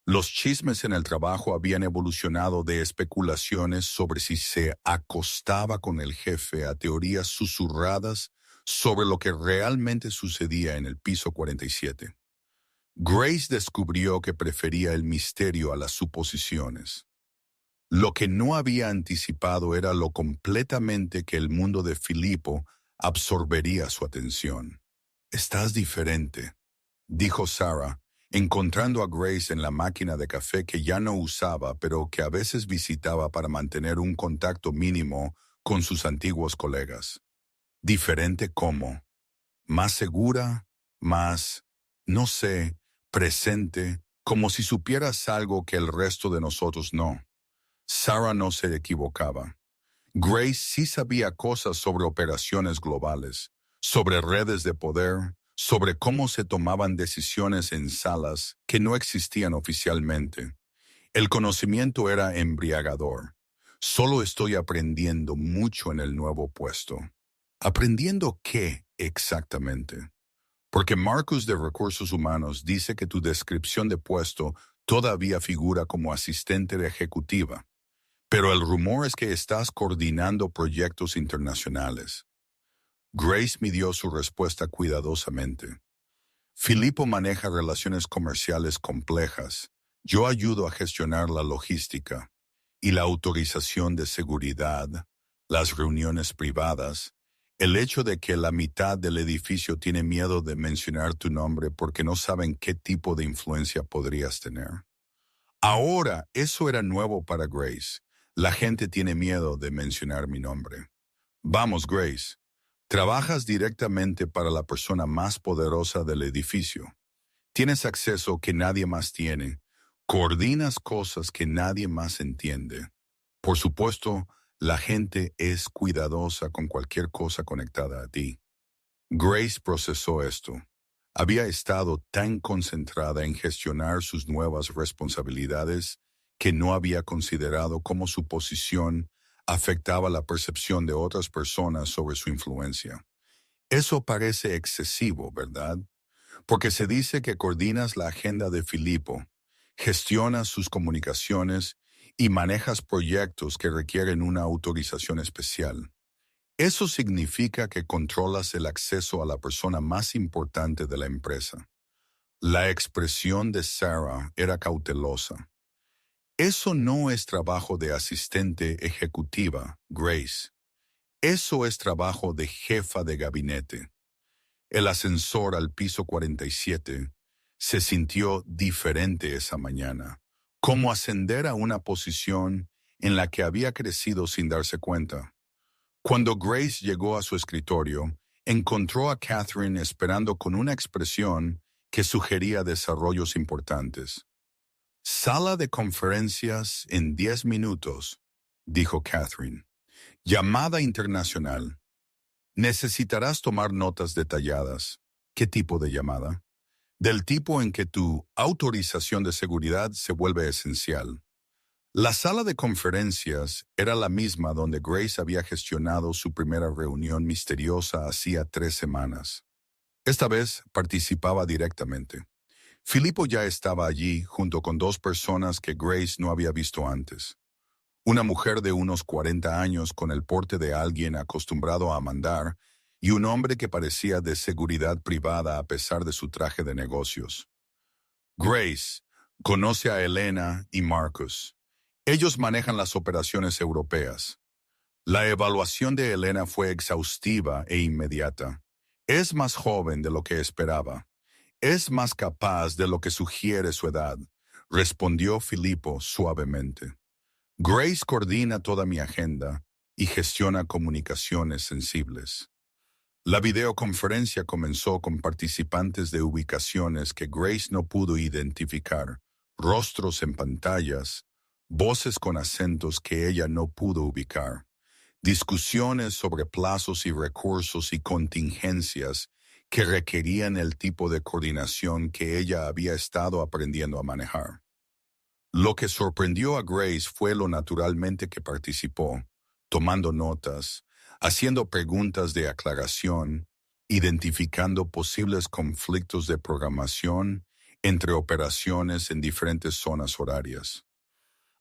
Los chismes en el trabajo habían evolucionado de especulaciones sobre si se acostaba con el jefe a teorías susurradas sobre lo que realmente sucedía en el piso 47. Grace descubrió que prefería el misterio a las suposiciones. Lo que no había anticipado era lo completamente que el mundo de Filippo absorbería su atención. «Estás diferente», dijo Sarah, encontrando a Grace en la máquina de café que ya no usaba, pero que a veces visitaba para mantener un contacto mínimo con sus antiguos colegas. «¿Diferente cómo? Más segura, más, no sé, presente, como si supieras algo que el resto de nosotros no». Sarah no se equivocaba. Grace sí sabía cosas sobre operaciones globales, sobre redes de poder, sobre cómo se tomaban decisiones en salas que no existían oficialmente. El conocimiento era embriagador. Solo estoy aprendiendo mucho en el nuevo puesto. ¿Aprendiendo qué exactamente? Porque Marcus de Recursos Humanos dice que tu descripción de puesto todavía figura como asistente de ejecutiva. Pero el rumor es que estás coordinando proyectos internacionales. Grace midió su respuesta cuidadosamente. Filippo maneja relaciones comerciales complejas. Yo ayudo a gestionar la logística y la autorización de seguridad, las reuniones privadas, el hecho de que la mitad del edificio tiene miedo de mencionar tu nombre porque no saben qué tipo de influencia podrías tener. Ahora, eso era nuevo para Grace. La gente tiene miedo de mencionar mi nombre. Vamos, Grace. Trabajas directamente para la persona más poderosa del edificio. Tienes acceso que nadie más tiene. Coordinas cosas que nadie más entiende. Por supuesto, la gente es cuidadosa con cualquier cosa conectada a ti. Grace procesó esto. Había estado tan concentrada en gestionar sus nuevas responsabilidades que no había considerado cómo su posición afectaba la percepción de otras personas sobre su influencia. Eso parece excesivo, ¿verdad? Porque se dice que coordinas la agenda de Filippo, gestionas sus comunicaciones y manejas proyectos que requieren una autorización especial. Eso significa que controlas el acceso a la persona más importante de la empresa. La expresión de Sarah era cautelosa. Eso no es trabajo de asistente ejecutiva, Grace. Eso es trabajo de jefa de gabinete. El ascensor al piso 47 se sintió diferente esa mañana, como ascender a una posición en la que había crecido sin darse cuenta. Cuando Grace llegó a su escritorio, encontró a Catherine esperando con una expresión que sugería desarrollos importantes. «Sala de conferencias en 10 minutos», dijo Catherine. «Llamada internacional. Necesitarás tomar notas detalladas». «¿Qué tipo de llamada?» «Del tipo en que tu autorización de seguridad se vuelve esencial». La sala de conferencias era la misma donde Grace había gestionado su primera reunión misteriosa hacía 3 semanas. Esta vez participaba directamente. Filippo ya estaba allí junto con 2 personas que Grace no había visto antes. Una mujer de unos 40 años con el porte de alguien acostumbrado a mandar y un hombre que parecía de seguridad privada a pesar de su traje de negocios. Grace conoce a Elena y Marcus. Ellos manejan las operaciones europeas. La evaluación de Elena fue exhaustiva e inmediata. Es más joven de lo que esperaba. Es más capaz de lo que sugiere su edad, respondió Filipo suavemente. Grace coordina toda mi agenda y gestiona comunicaciones sensibles. La videoconferencia comenzó con participantes de ubicaciones que Grace no pudo identificar, rostros en pantallas, voces con acentos que ella no pudo ubicar, discusiones sobre plazos y recursos y contingencias que requerían el tipo de coordinación que ella había estado aprendiendo a manejar. Lo que sorprendió a Grace fue lo naturalmente que participó, tomando notas, haciendo preguntas de aclaración, identificando posibles conflictos de programación entre operaciones en diferentes zonas horarias.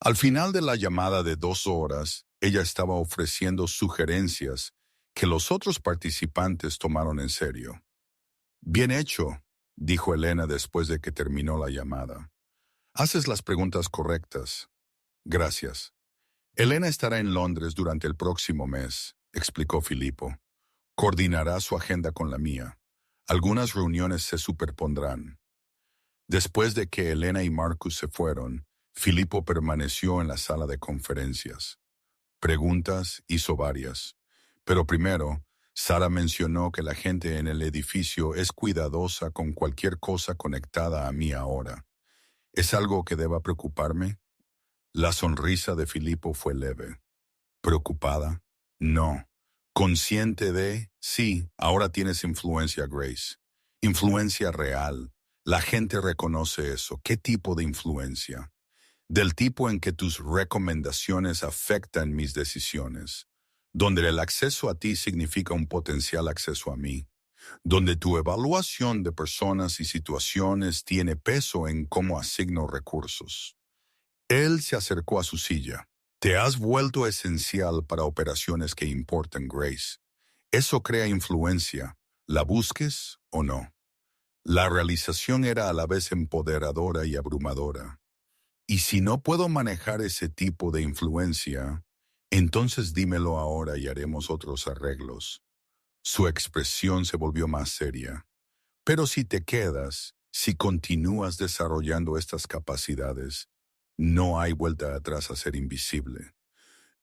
Al final de la llamada de 2 horas, ella estaba ofreciendo sugerencias que los otros participantes tomaron en serio. Bien hecho, dijo Elena después de que terminó la llamada. Haces las preguntas correctas. Gracias. Elena estará en Londres durante el próximo mes, explicó Filipo. Coordinará su agenda con la mía. Algunas reuniones se superpondrán. Después de que Elena y Marcus se fueron, Filipo permaneció en la sala de conferencias. Preguntas hizo varias. Pero primero, Sara mencionó que la gente en el edificio es cuidadosa con cualquier cosa conectada a mí ahora. ¿Es algo que deba preocuparme? La sonrisa de Filipo fue leve. ¿Preocupada? No. Consciente de, sí, ahora tienes influencia, Grace. Influencia real. La gente reconoce eso. ¿Qué tipo de influencia? Del tipo en que tus recomendaciones afectan mis decisiones. Donde el acceso a ti significa un potencial acceso a mí. Donde tu evaluación de personas y situaciones tiene peso en cómo asigno recursos. Él se acercó a su silla. Te has vuelto esencial para operaciones que importan, Grace. Eso crea influencia, la busques o no. La realización era a la vez empoderadora y abrumadora. Y si no puedo manejar ese tipo de influencia, entonces dímelo ahora y haremos otros arreglos. Su expresión se volvió más seria. Pero si te quedas, si continúas desarrollando estas capacidades, no hay vuelta atrás a ser invisible.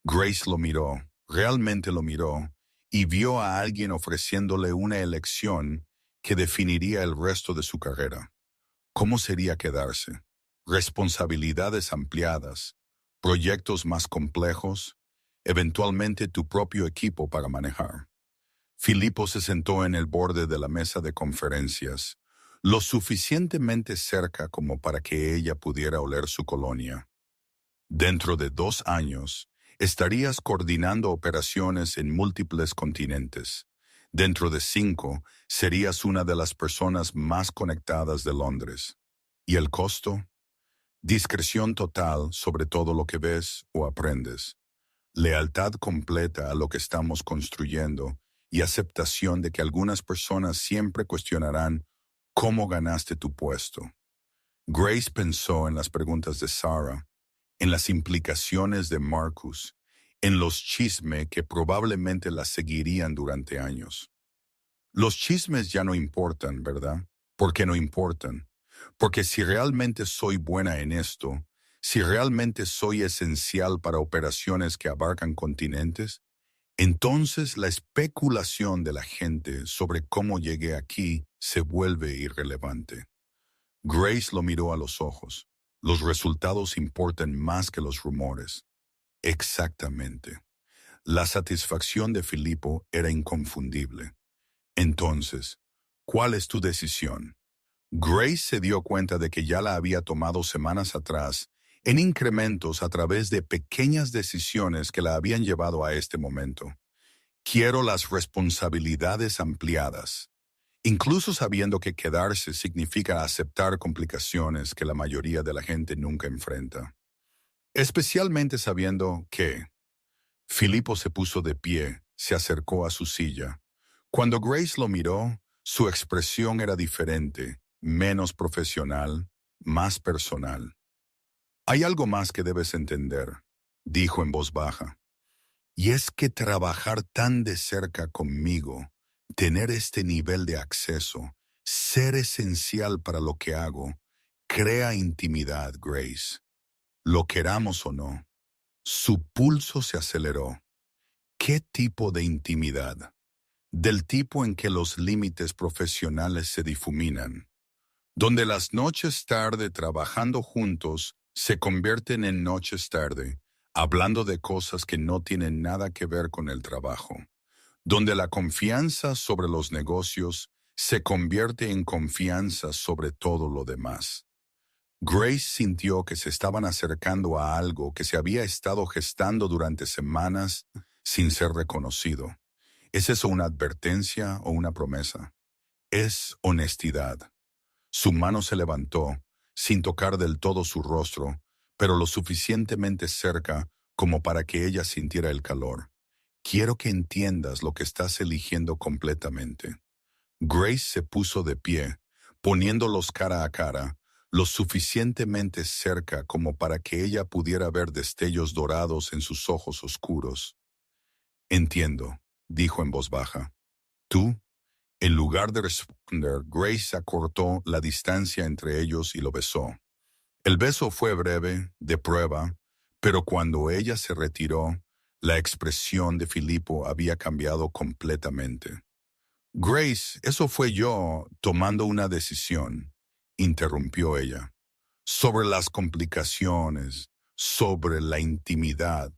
Grace lo miró, realmente lo miró, y vio a alguien ofreciéndole una elección que definiría el resto de su carrera. ¿Cómo sería quedarse? Responsabilidades ampliadas, proyectos más complejos, eventualmente tu propio equipo para manejar. Filipo se sentó en el borde de la mesa de conferencias, lo suficientemente cerca como para que ella pudiera oler su colonia. Dentro de 2 años, estarías coordinando operaciones en múltiples continentes. Dentro de 5, serías una de las personas más conectadas de Londres. ¿Y el costo? Discreción total sobre todo lo que ves o aprendes. Lealtad completa a lo que estamos construyendo y aceptación de que algunas personas siempre cuestionarán cómo ganaste tu puesto. Grace pensó en las preguntas de Sarah, en las implicaciones de Marcus, en los chismes que probablemente la seguirían durante años. Los chismes ya no importan, ¿verdad? ¿Por qué no importan? Porque si realmente soy buena en esto, si realmente soy esencial para operaciones que abarcan continentes, entonces la especulación de la gente sobre cómo llegué aquí se vuelve irrelevante. Grace lo miró a los ojos. Los resultados importan más que los rumores. Exactamente. La satisfacción de Filipo era inconfundible. Entonces, ¿cuál es tu decisión? Grace se dio cuenta de que ya la había tomado semanas atrás en incrementos a través de pequeñas decisiones que la habían llevado a este momento. Quiero las responsabilidades ampliadas, incluso sabiendo que quedarse significa aceptar complicaciones que la mayoría de la gente nunca enfrenta. Especialmente sabiendo que Filipo se puso de pie, se acercó a su silla. Cuando Grace lo miró, su expresión era diferente, menos profesional, más personal. Hay algo más que debes entender, dijo en voz baja, y es que trabajar tan de cerca conmigo, tener este nivel de acceso, ser esencial para lo que hago, crea intimidad, Grace. Lo queramos o no. Su pulso se aceleró. ¿Qué tipo de intimidad? Del tipo en que los límites profesionales se difuminan, donde las noches tarde trabajando juntos se convierten en noches tarde, hablando de cosas que no tienen nada que ver con el trabajo, donde la confianza sobre los negocios se convierte en confianza sobre todo lo demás. Grace sintió que se estaban acercando a algo que se había estado gestando durante semanas sin ser reconocido. ¿Es eso una advertencia o una promesa? Es honestidad. Su mano se levantó, sin tocar del todo su rostro, pero lo suficientemente cerca como para que ella sintiera el calor. Quiero que entiendas lo que estás eligiendo completamente. Grace se puso de pie, poniéndolos cara a cara, lo suficientemente cerca como para que ella pudiera ver destellos dorados en sus ojos oscuros. Entiendo, dijo en voz baja. Tú, en lugar de responder, Grace acortó la distancia entre ellos y lo besó. El beso fue breve, de prueba, pero cuando ella se retiró, la expresión de Filipo había cambiado completamente. Grace, eso fue yo tomando una decisión, interrumpió ella, sobre las complicaciones, sobre la intimidad,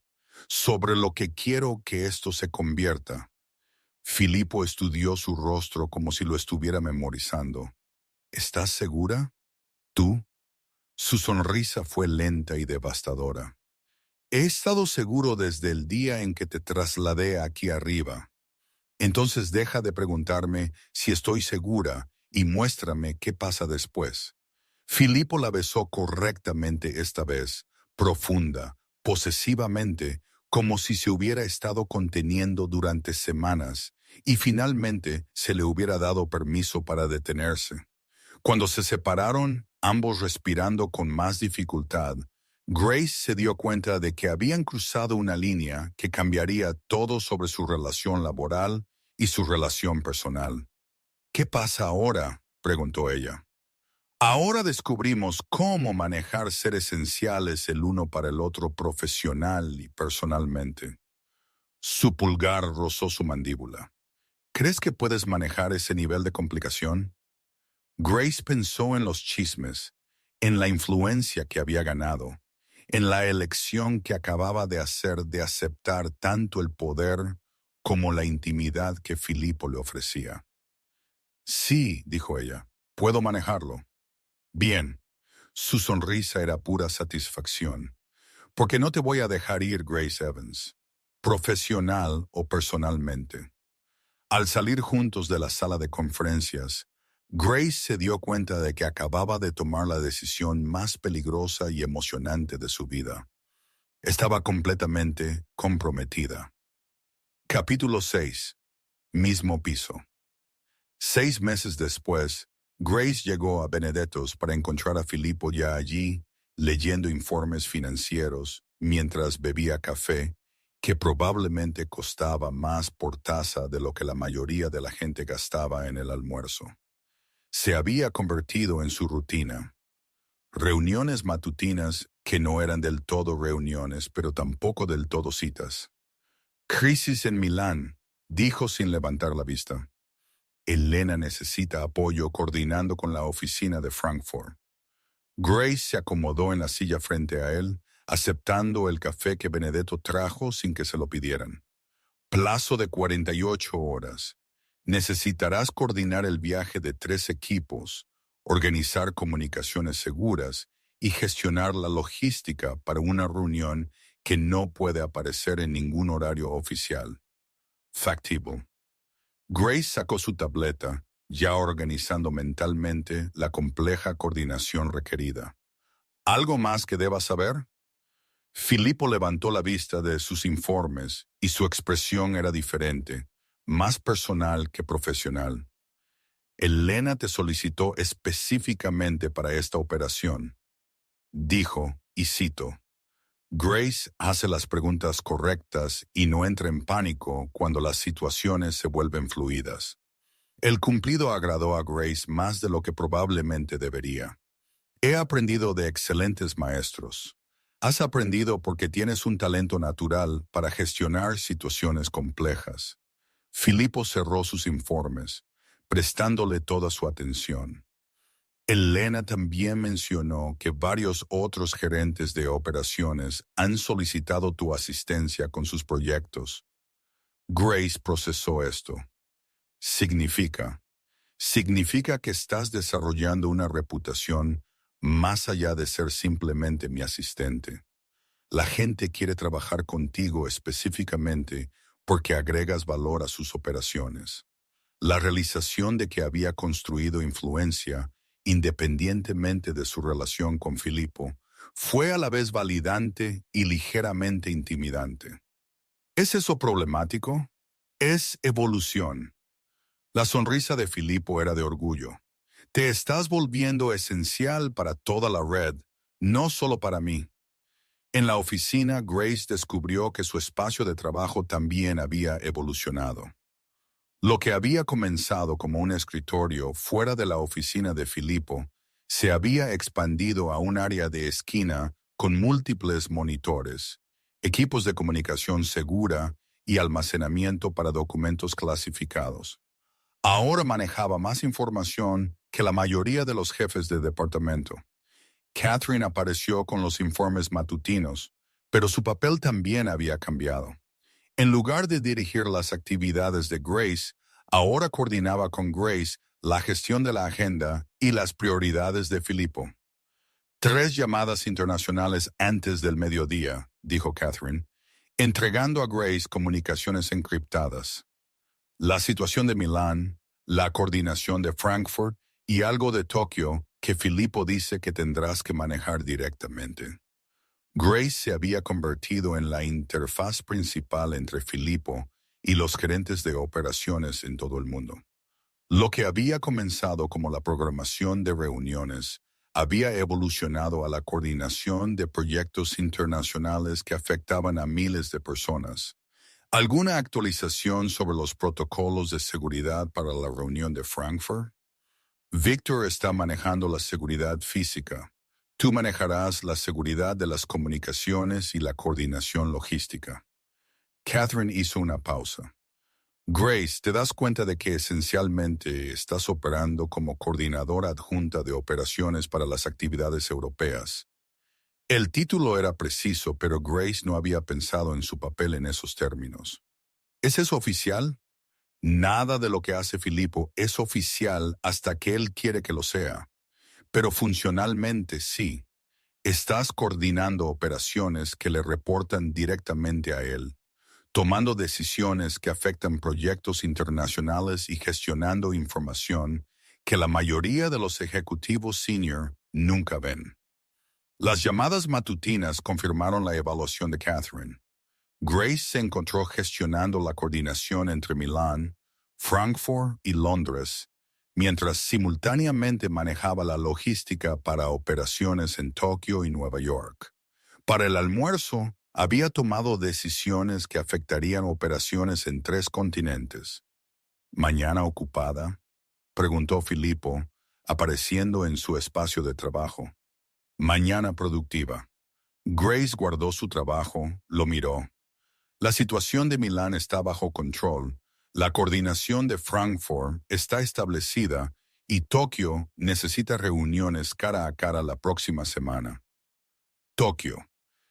sobre lo que quiero que esto se convierta. Filipo estudió su rostro como si lo estuviera memorizando. ¿Estás segura? ¿Tú? Su sonrisa fue lenta y devastadora. He estado seguro desde el día en que te trasladé aquí arriba. Entonces deja de preguntarme si estoy segura y muéstrame qué pasa después. Filipo la besó correctamente esta vez, profunda, posesivamente, como si se hubiera estado conteniendo durante semanas y finalmente se le hubiera dado permiso para detenerse. Cuando se separaron, ambos respirando con más dificultad, Grace se dio cuenta de que habían cruzado una línea que cambiaría todo sobre su relación laboral y su relación personal. ¿Qué pasa ahora?, preguntó ella. Ahora descubrimos cómo manejar ser esenciales el uno para el otro profesional y personalmente. Su pulgar rozó su mandíbula. ¿Crees que puedes manejar ese nivel de complicación? Grace pensó en los chismes, en la influencia que había ganado, en la elección que acababa de hacer de aceptar tanto el poder como la intimidad que Filipo le ofrecía. Sí, dijo ella, puedo manejarlo. Bien. Su sonrisa era pura satisfacción. Porque no te voy a dejar ir, Grace Evans, profesional o personalmente. Al salir juntos de la sala de conferencias, Grace se dio cuenta de que acababa de tomar la decisión más peligrosa y emocionante de su vida. Estaba completamente comprometida. Capítulo 6. Mismo piso. 6 meses después, Grace llegó a Benedetto's para encontrar a Filipo ya allí, leyendo informes financieros, mientras bebía café, que probablemente costaba más por taza de lo que la mayoría de la gente gastaba en el almuerzo. Se había convertido en su rutina. Reuniones matutinas que no eran del todo reuniones, pero tampoco del todo citas. Crisis en Milán, dijo sin levantar la vista. Elena necesita apoyo coordinando con la oficina de Frankfurt. Grace se acomodó en la silla frente a él, aceptando el café que Benedetto trajo sin que se lo pidieran. Plazo de 48 horas. Necesitarás coordinar el viaje de 3 equipos, organizar comunicaciones seguras y gestionar la logística para una reunión que no puede aparecer en ningún horario oficial. Factible. Grace sacó su tableta, ya organizando mentalmente la compleja coordinación requerida. ¿Algo más que debas saber? Filipo levantó la vista de sus informes y su expresión era diferente, más personal que profesional. Elena te solicitó específicamente para esta operación, dijo, y cito, Grace hace las preguntas correctas y no entra en pánico cuando las situaciones se vuelven fluidas. El cumplido agradó a Grace más de lo que probablemente debería. He aprendido de excelentes maestros. Has aprendido porque tienes un talento natural para gestionar situaciones complejas. Filipo cerró sus informes, prestándole toda su atención. Elena también mencionó que varios otros gerentes de operaciones han solicitado tu asistencia con sus proyectos. Grace procesó esto. Significa que estás desarrollando una reputación más allá de ser simplemente mi asistente. La gente quiere trabajar contigo específicamente porque agregas valor a sus operaciones. La realización de que había construido influencia, independientemente de su relación con Filipo, fue a la vez validante y ligeramente intimidante. ¿Es eso problemático? Es evolución. La sonrisa de Filipo era de orgullo. Te estás volviendo esencial para toda la red, no solo para mí. En la oficina, Grace descubrió que su espacio de trabajo también había evolucionado. Lo que había comenzado como un escritorio fuera de la oficina de Filipo se había expandido a un área de esquina con múltiples monitores, equipos de comunicación segura y almacenamiento para documentos clasificados. Ahora manejaba más información que la mayoría de los jefes de departamento. Catherine apareció con los informes matutinos, pero su papel también había cambiado. En lugar de dirigir las actividades de Grace, ahora coordinaba con Grace la gestión de la agenda y las prioridades de Filipo. 3 llamadas internacionales antes del mediodía, dijo Catherine, entregando a Grace comunicaciones encriptadas. La situación de Milán, la coordinación de Frankfurt y algo de Tokio que Filipo dice que tendrás que manejar directamente. Grace se había convertido en la interfaz principal entre Filipo y los gerentes de operaciones en todo el mundo. Lo que había comenzado como la programación de reuniones había evolucionado a la coordinación de proyectos internacionales que afectaban a miles de personas. ¿Alguna actualización sobre los protocolos de seguridad para la reunión de Frankfurt? Víctor está manejando la seguridad física. Tú manejarás la seguridad de las comunicaciones y la coordinación logística. Catherine hizo una pausa. Grace, ¿te das cuenta de que esencialmente estás operando como coordinadora adjunta de operaciones para las actividades europeas? El título era preciso, pero Grace no había pensado en su papel en esos términos. ¿Es eso oficial? Nada de lo que hace Filipo es oficial hasta que él quiere que lo sea. Pero funcionalmente sí. Estás coordinando operaciones que le reportan directamente a él, tomando decisiones que afectan proyectos internacionales y gestionando información que la mayoría de los ejecutivos senior nunca ven. Las llamadas matutinas confirmaron la evaluación de Catherine. Grace se encontró gestionando la coordinación entre Milán, Frankfurt y Londres, mientras simultáneamente manejaba la logística para operaciones en Tokio y Nueva York. Para el almuerzo, había tomado decisiones que afectarían operaciones en 3 continentes. ¿Mañana ocupada?, preguntó Filipo, apareciendo en su espacio de trabajo. Mañana productiva. Grace guardó su trabajo, lo miró. La situación de Milán está bajo control, la coordinación de Frankfurt está establecida y Tokio necesita reuniones cara a cara la próxima semana. Tokio.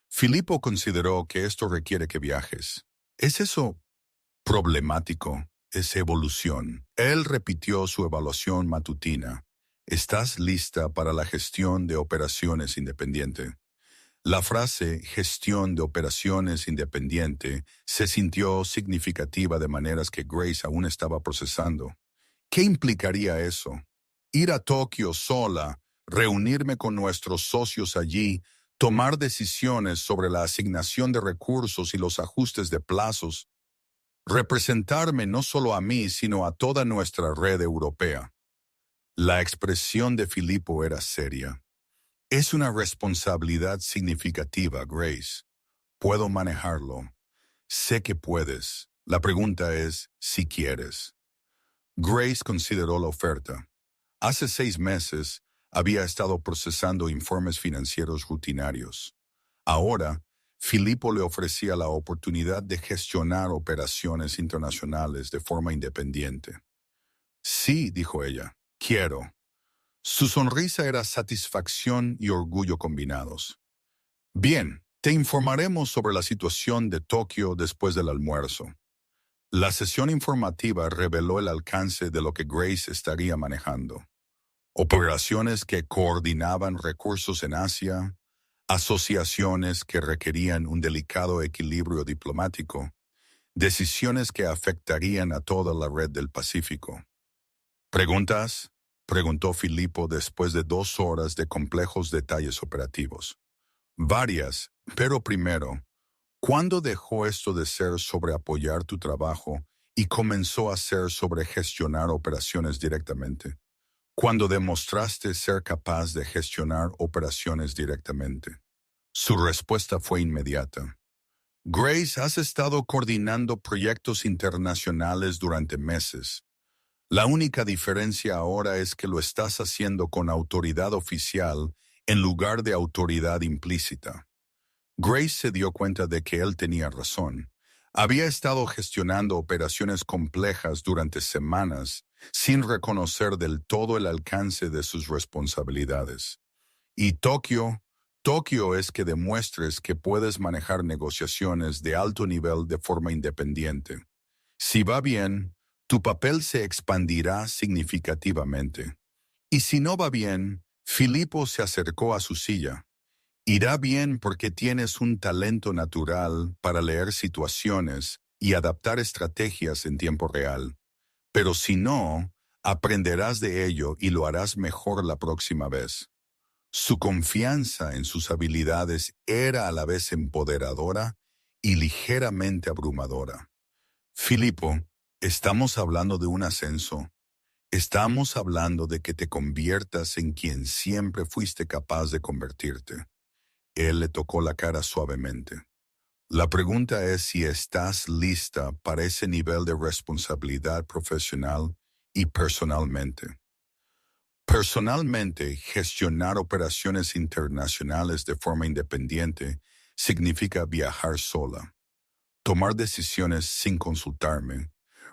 Filipo consideró que esto requiere que viajes. ¿Es eso problemático? Es evolución. Él repitió su evaluación matutina. ¿Estás lista para la gestión de operaciones independiente? La frase gestión de operaciones independiente se sintió significativa de maneras que Grace aún estaba procesando. ¿Qué implicaría eso? Ir a Tokio sola, reunirme con nuestros socios allí, tomar decisiones sobre la asignación de recursos y los ajustes de plazos, representarme no solo a mí, sino a toda nuestra red europea. La expresión de Filipo era seria. Es una responsabilidad significativa, Grace. Puedo manejarlo. Sé que puedes. La pregunta es si quieres. Grace consideró la oferta. Hace 6 meses había estado procesando informes financieros rutinarios. Ahora, Filipo le ofrecía la oportunidad de gestionar operaciones internacionales de forma independiente. Sí, dijo ella, quiero. Su sonrisa era satisfacción y orgullo combinados. Bien, te informaremos sobre la situación de Tokio después del almuerzo. La sesión informativa reveló el alcance de lo que Grace estaría manejando. Operaciones que coordinaban recursos en Asia, asociaciones que requerían un delicado equilibrio diplomático, decisiones que afectarían a toda la red del Pacífico. ¿Preguntas?, preguntó Filipo después de 2 horas de complejos detalles operativos. Varias, pero primero, ¿cuándo dejó esto de ser sobre apoyar tu trabajo y comenzó a ser sobre gestionar operaciones directamente? Cuando demostraste ser capaz de gestionar operaciones directamente. Su respuesta fue inmediata. Grace, has estado coordinando proyectos internacionales durante meses. La única diferencia ahora es que lo estás haciendo con autoridad oficial en lugar de autoridad implícita. Grace se dio cuenta de que él tenía razón. Había estado gestionando operaciones complejas durante semanas sin reconocer del todo el alcance de sus responsabilidades. Y Tokio es que demuestres que puedes manejar negociaciones de alto nivel de forma independiente. Si va bien, tu papel se expandirá significativamente. Y si no va bien, Filipo se acercó a su silla. Irá bien porque tienes un talento natural para leer situaciones y adaptar estrategias en tiempo real. Pero si no, aprenderás de ello y lo harás mejor la próxima vez. Su confianza en sus habilidades era a la vez empoderadora y ligeramente abrumadora. Filipo, estamos hablando de un ascenso. Estamos hablando de que te conviertas en quien siempre fuiste capaz de convertirte. Él le tocó la cara suavemente. La pregunta es si estás lista para ese nivel de responsabilidad profesional y personalmente. Personalmente, gestionar operaciones internacionales de forma independiente significa viajar sola, tomar decisiones sin consultarme,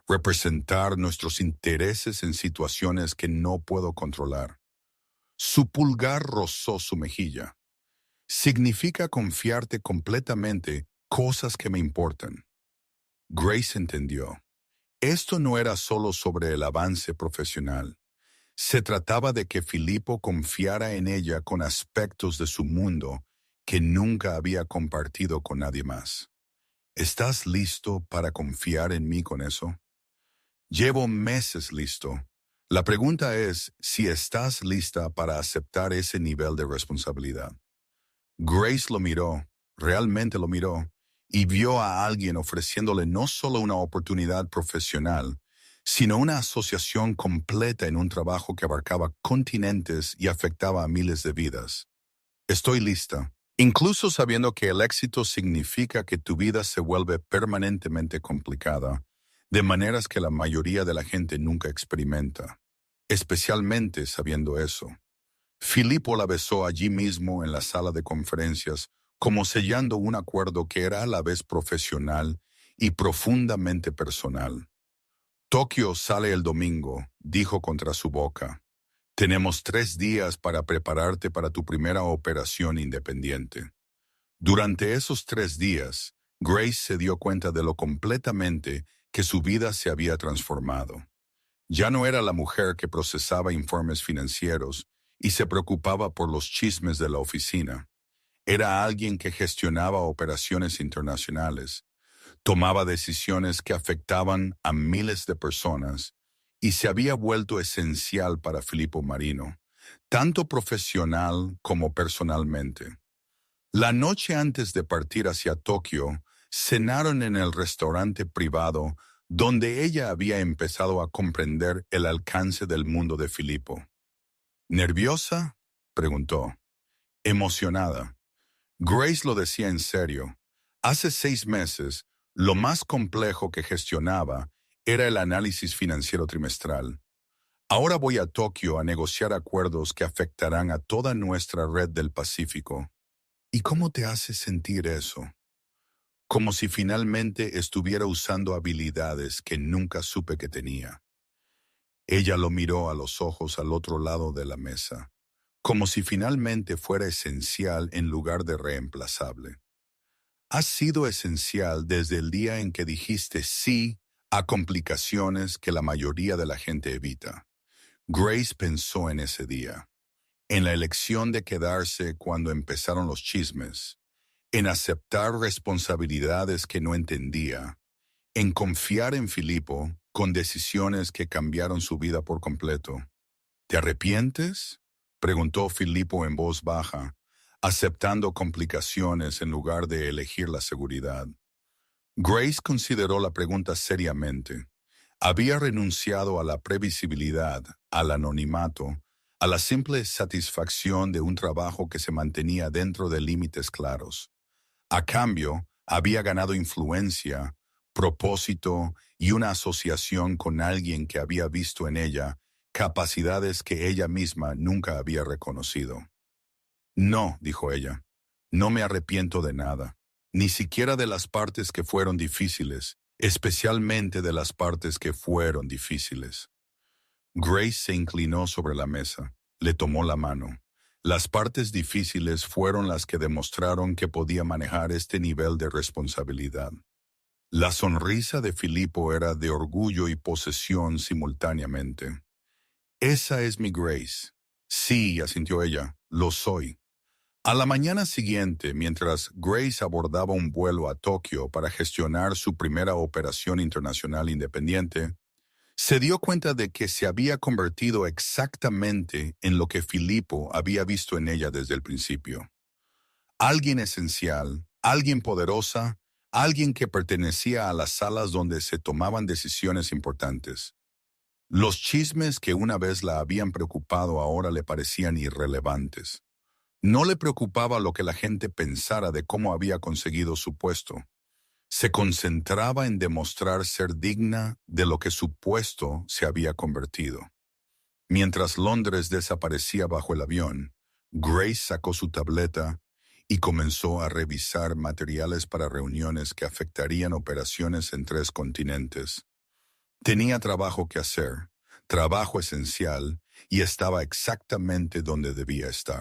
representar nuestros intereses en situaciones que no puedo controlar. Su pulgar rozó su mejilla. Significa confiarte completamente cosas que me importan. Grace entendió. Esto no era solo sobre el avance profesional. Se trataba de que Filipo confiara en ella con aspectos de su mundo que nunca había compartido con nadie más. ¿Estás listo para confiar en mí con eso? Llevo meses listo. La pregunta es si estás lista para aceptar ese nivel de responsabilidad. Grace lo miró, realmente lo miró, y vio a alguien ofreciéndole no solo una oportunidad profesional, sino una asociación completa en un trabajo que abarcaba continentes y afectaba a miles de vidas. Estoy lista, incluso sabiendo que el éxito significa que tu vida se vuelve permanentemente complicada, de maneras que la mayoría de la gente nunca experimenta, especialmente sabiendo eso. Filipo la besó allí mismo en la sala de conferencias, como sellando un acuerdo que era a la vez profesional y profundamente personal. Tokio sale el domingo, dijo contra su boca. Tenemos 3 días para prepararte para tu primera operación independiente. Durante esos 3 días, Grace se dio cuenta de lo completamente que su vida se había transformado. Ya no era la mujer que procesaba informes financieros y se preocupaba por los chismes de la oficina. Era alguien que gestionaba operaciones internacionales, tomaba decisiones que afectaban a miles de personas y se había vuelto esencial para Filippo Marino, tanto profesional como personalmente. La noche antes de partir hacia Tokio, cenaron en el restaurante privado donde ella había empezado a comprender el alcance del mundo de Filippo. ¿Nerviosa?, preguntó. emocionada. Grace lo decía en serio. Hace 6 meses, lo más complejo que gestionaba era el análisis financiero trimestral. Ahora voy a Tokio a negociar acuerdos que afectarán a toda nuestra red del Pacífico. ¿Y cómo te hace sentir eso? Como si finalmente estuviera usando habilidades que nunca supe que tenía. Ella lo miró a los ojos al otro lado de la mesa, como si finalmente fuera esencial en lugar de reemplazable. Has sido esencial desde el día en que dijiste sí a complicaciones que la mayoría de la gente evita. Grace pensó en ese día, en la elección de quedarse cuando empezaron los chismes, en aceptar responsabilidades que no entendía, en confiar en Filipo con decisiones que cambiaron su vida por completo. ¿Te arrepientes?, preguntó Filipo en voz baja, aceptando complicaciones en lugar de elegir la seguridad. Grace consideró la pregunta seriamente. Había renunciado a la previsibilidad, al anonimato, a la simple satisfacción de un trabajo que se mantenía dentro de límites claros. A cambio, había ganado influencia, propósito y una asociación con alguien que había visto en ella capacidades que ella misma nunca había reconocido. No, dijo ella, no me arrepiento de nada, ni siquiera de las partes que fueron difíciles, especialmente de las partes que fueron difíciles. Grace se inclinó sobre la mesa, le tomó la mano. Las partes difíciles fueron las que demostraron que podía manejar este nivel de responsabilidad. La sonrisa de Filipo era de orgullo y posesión simultáneamente. Esa es mi Grace. Sí, asintió ella, lo soy. A la mañana siguiente, mientras Grace abordaba un vuelo a Tokio para gestionar su primera operación internacional independiente, se dio cuenta de que se había convertido exactamente en lo que Filipo había visto en ella desde el principio. Alguien esencial, alguien poderosa, alguien que pertenecía a las salas donde se tomaban decisiones importantes. Los chismes que una vez la habían preocupado ahora le parecían irrelevantes. No le preocupaba lo que la gente pensara de cómo había conseguido su puesto. Se concentraba en demostrar ser digna de lo que su puesto se había convertido. Mientras Londres desaparecía bajo el avión, Grace sacó su tableta y comenzó a revisar materiales para reuniones que afectarían operaciones en 3 continentes. Tenía trabajo que hacer, trabajo esencial, y estaba exactamente donde debía estar.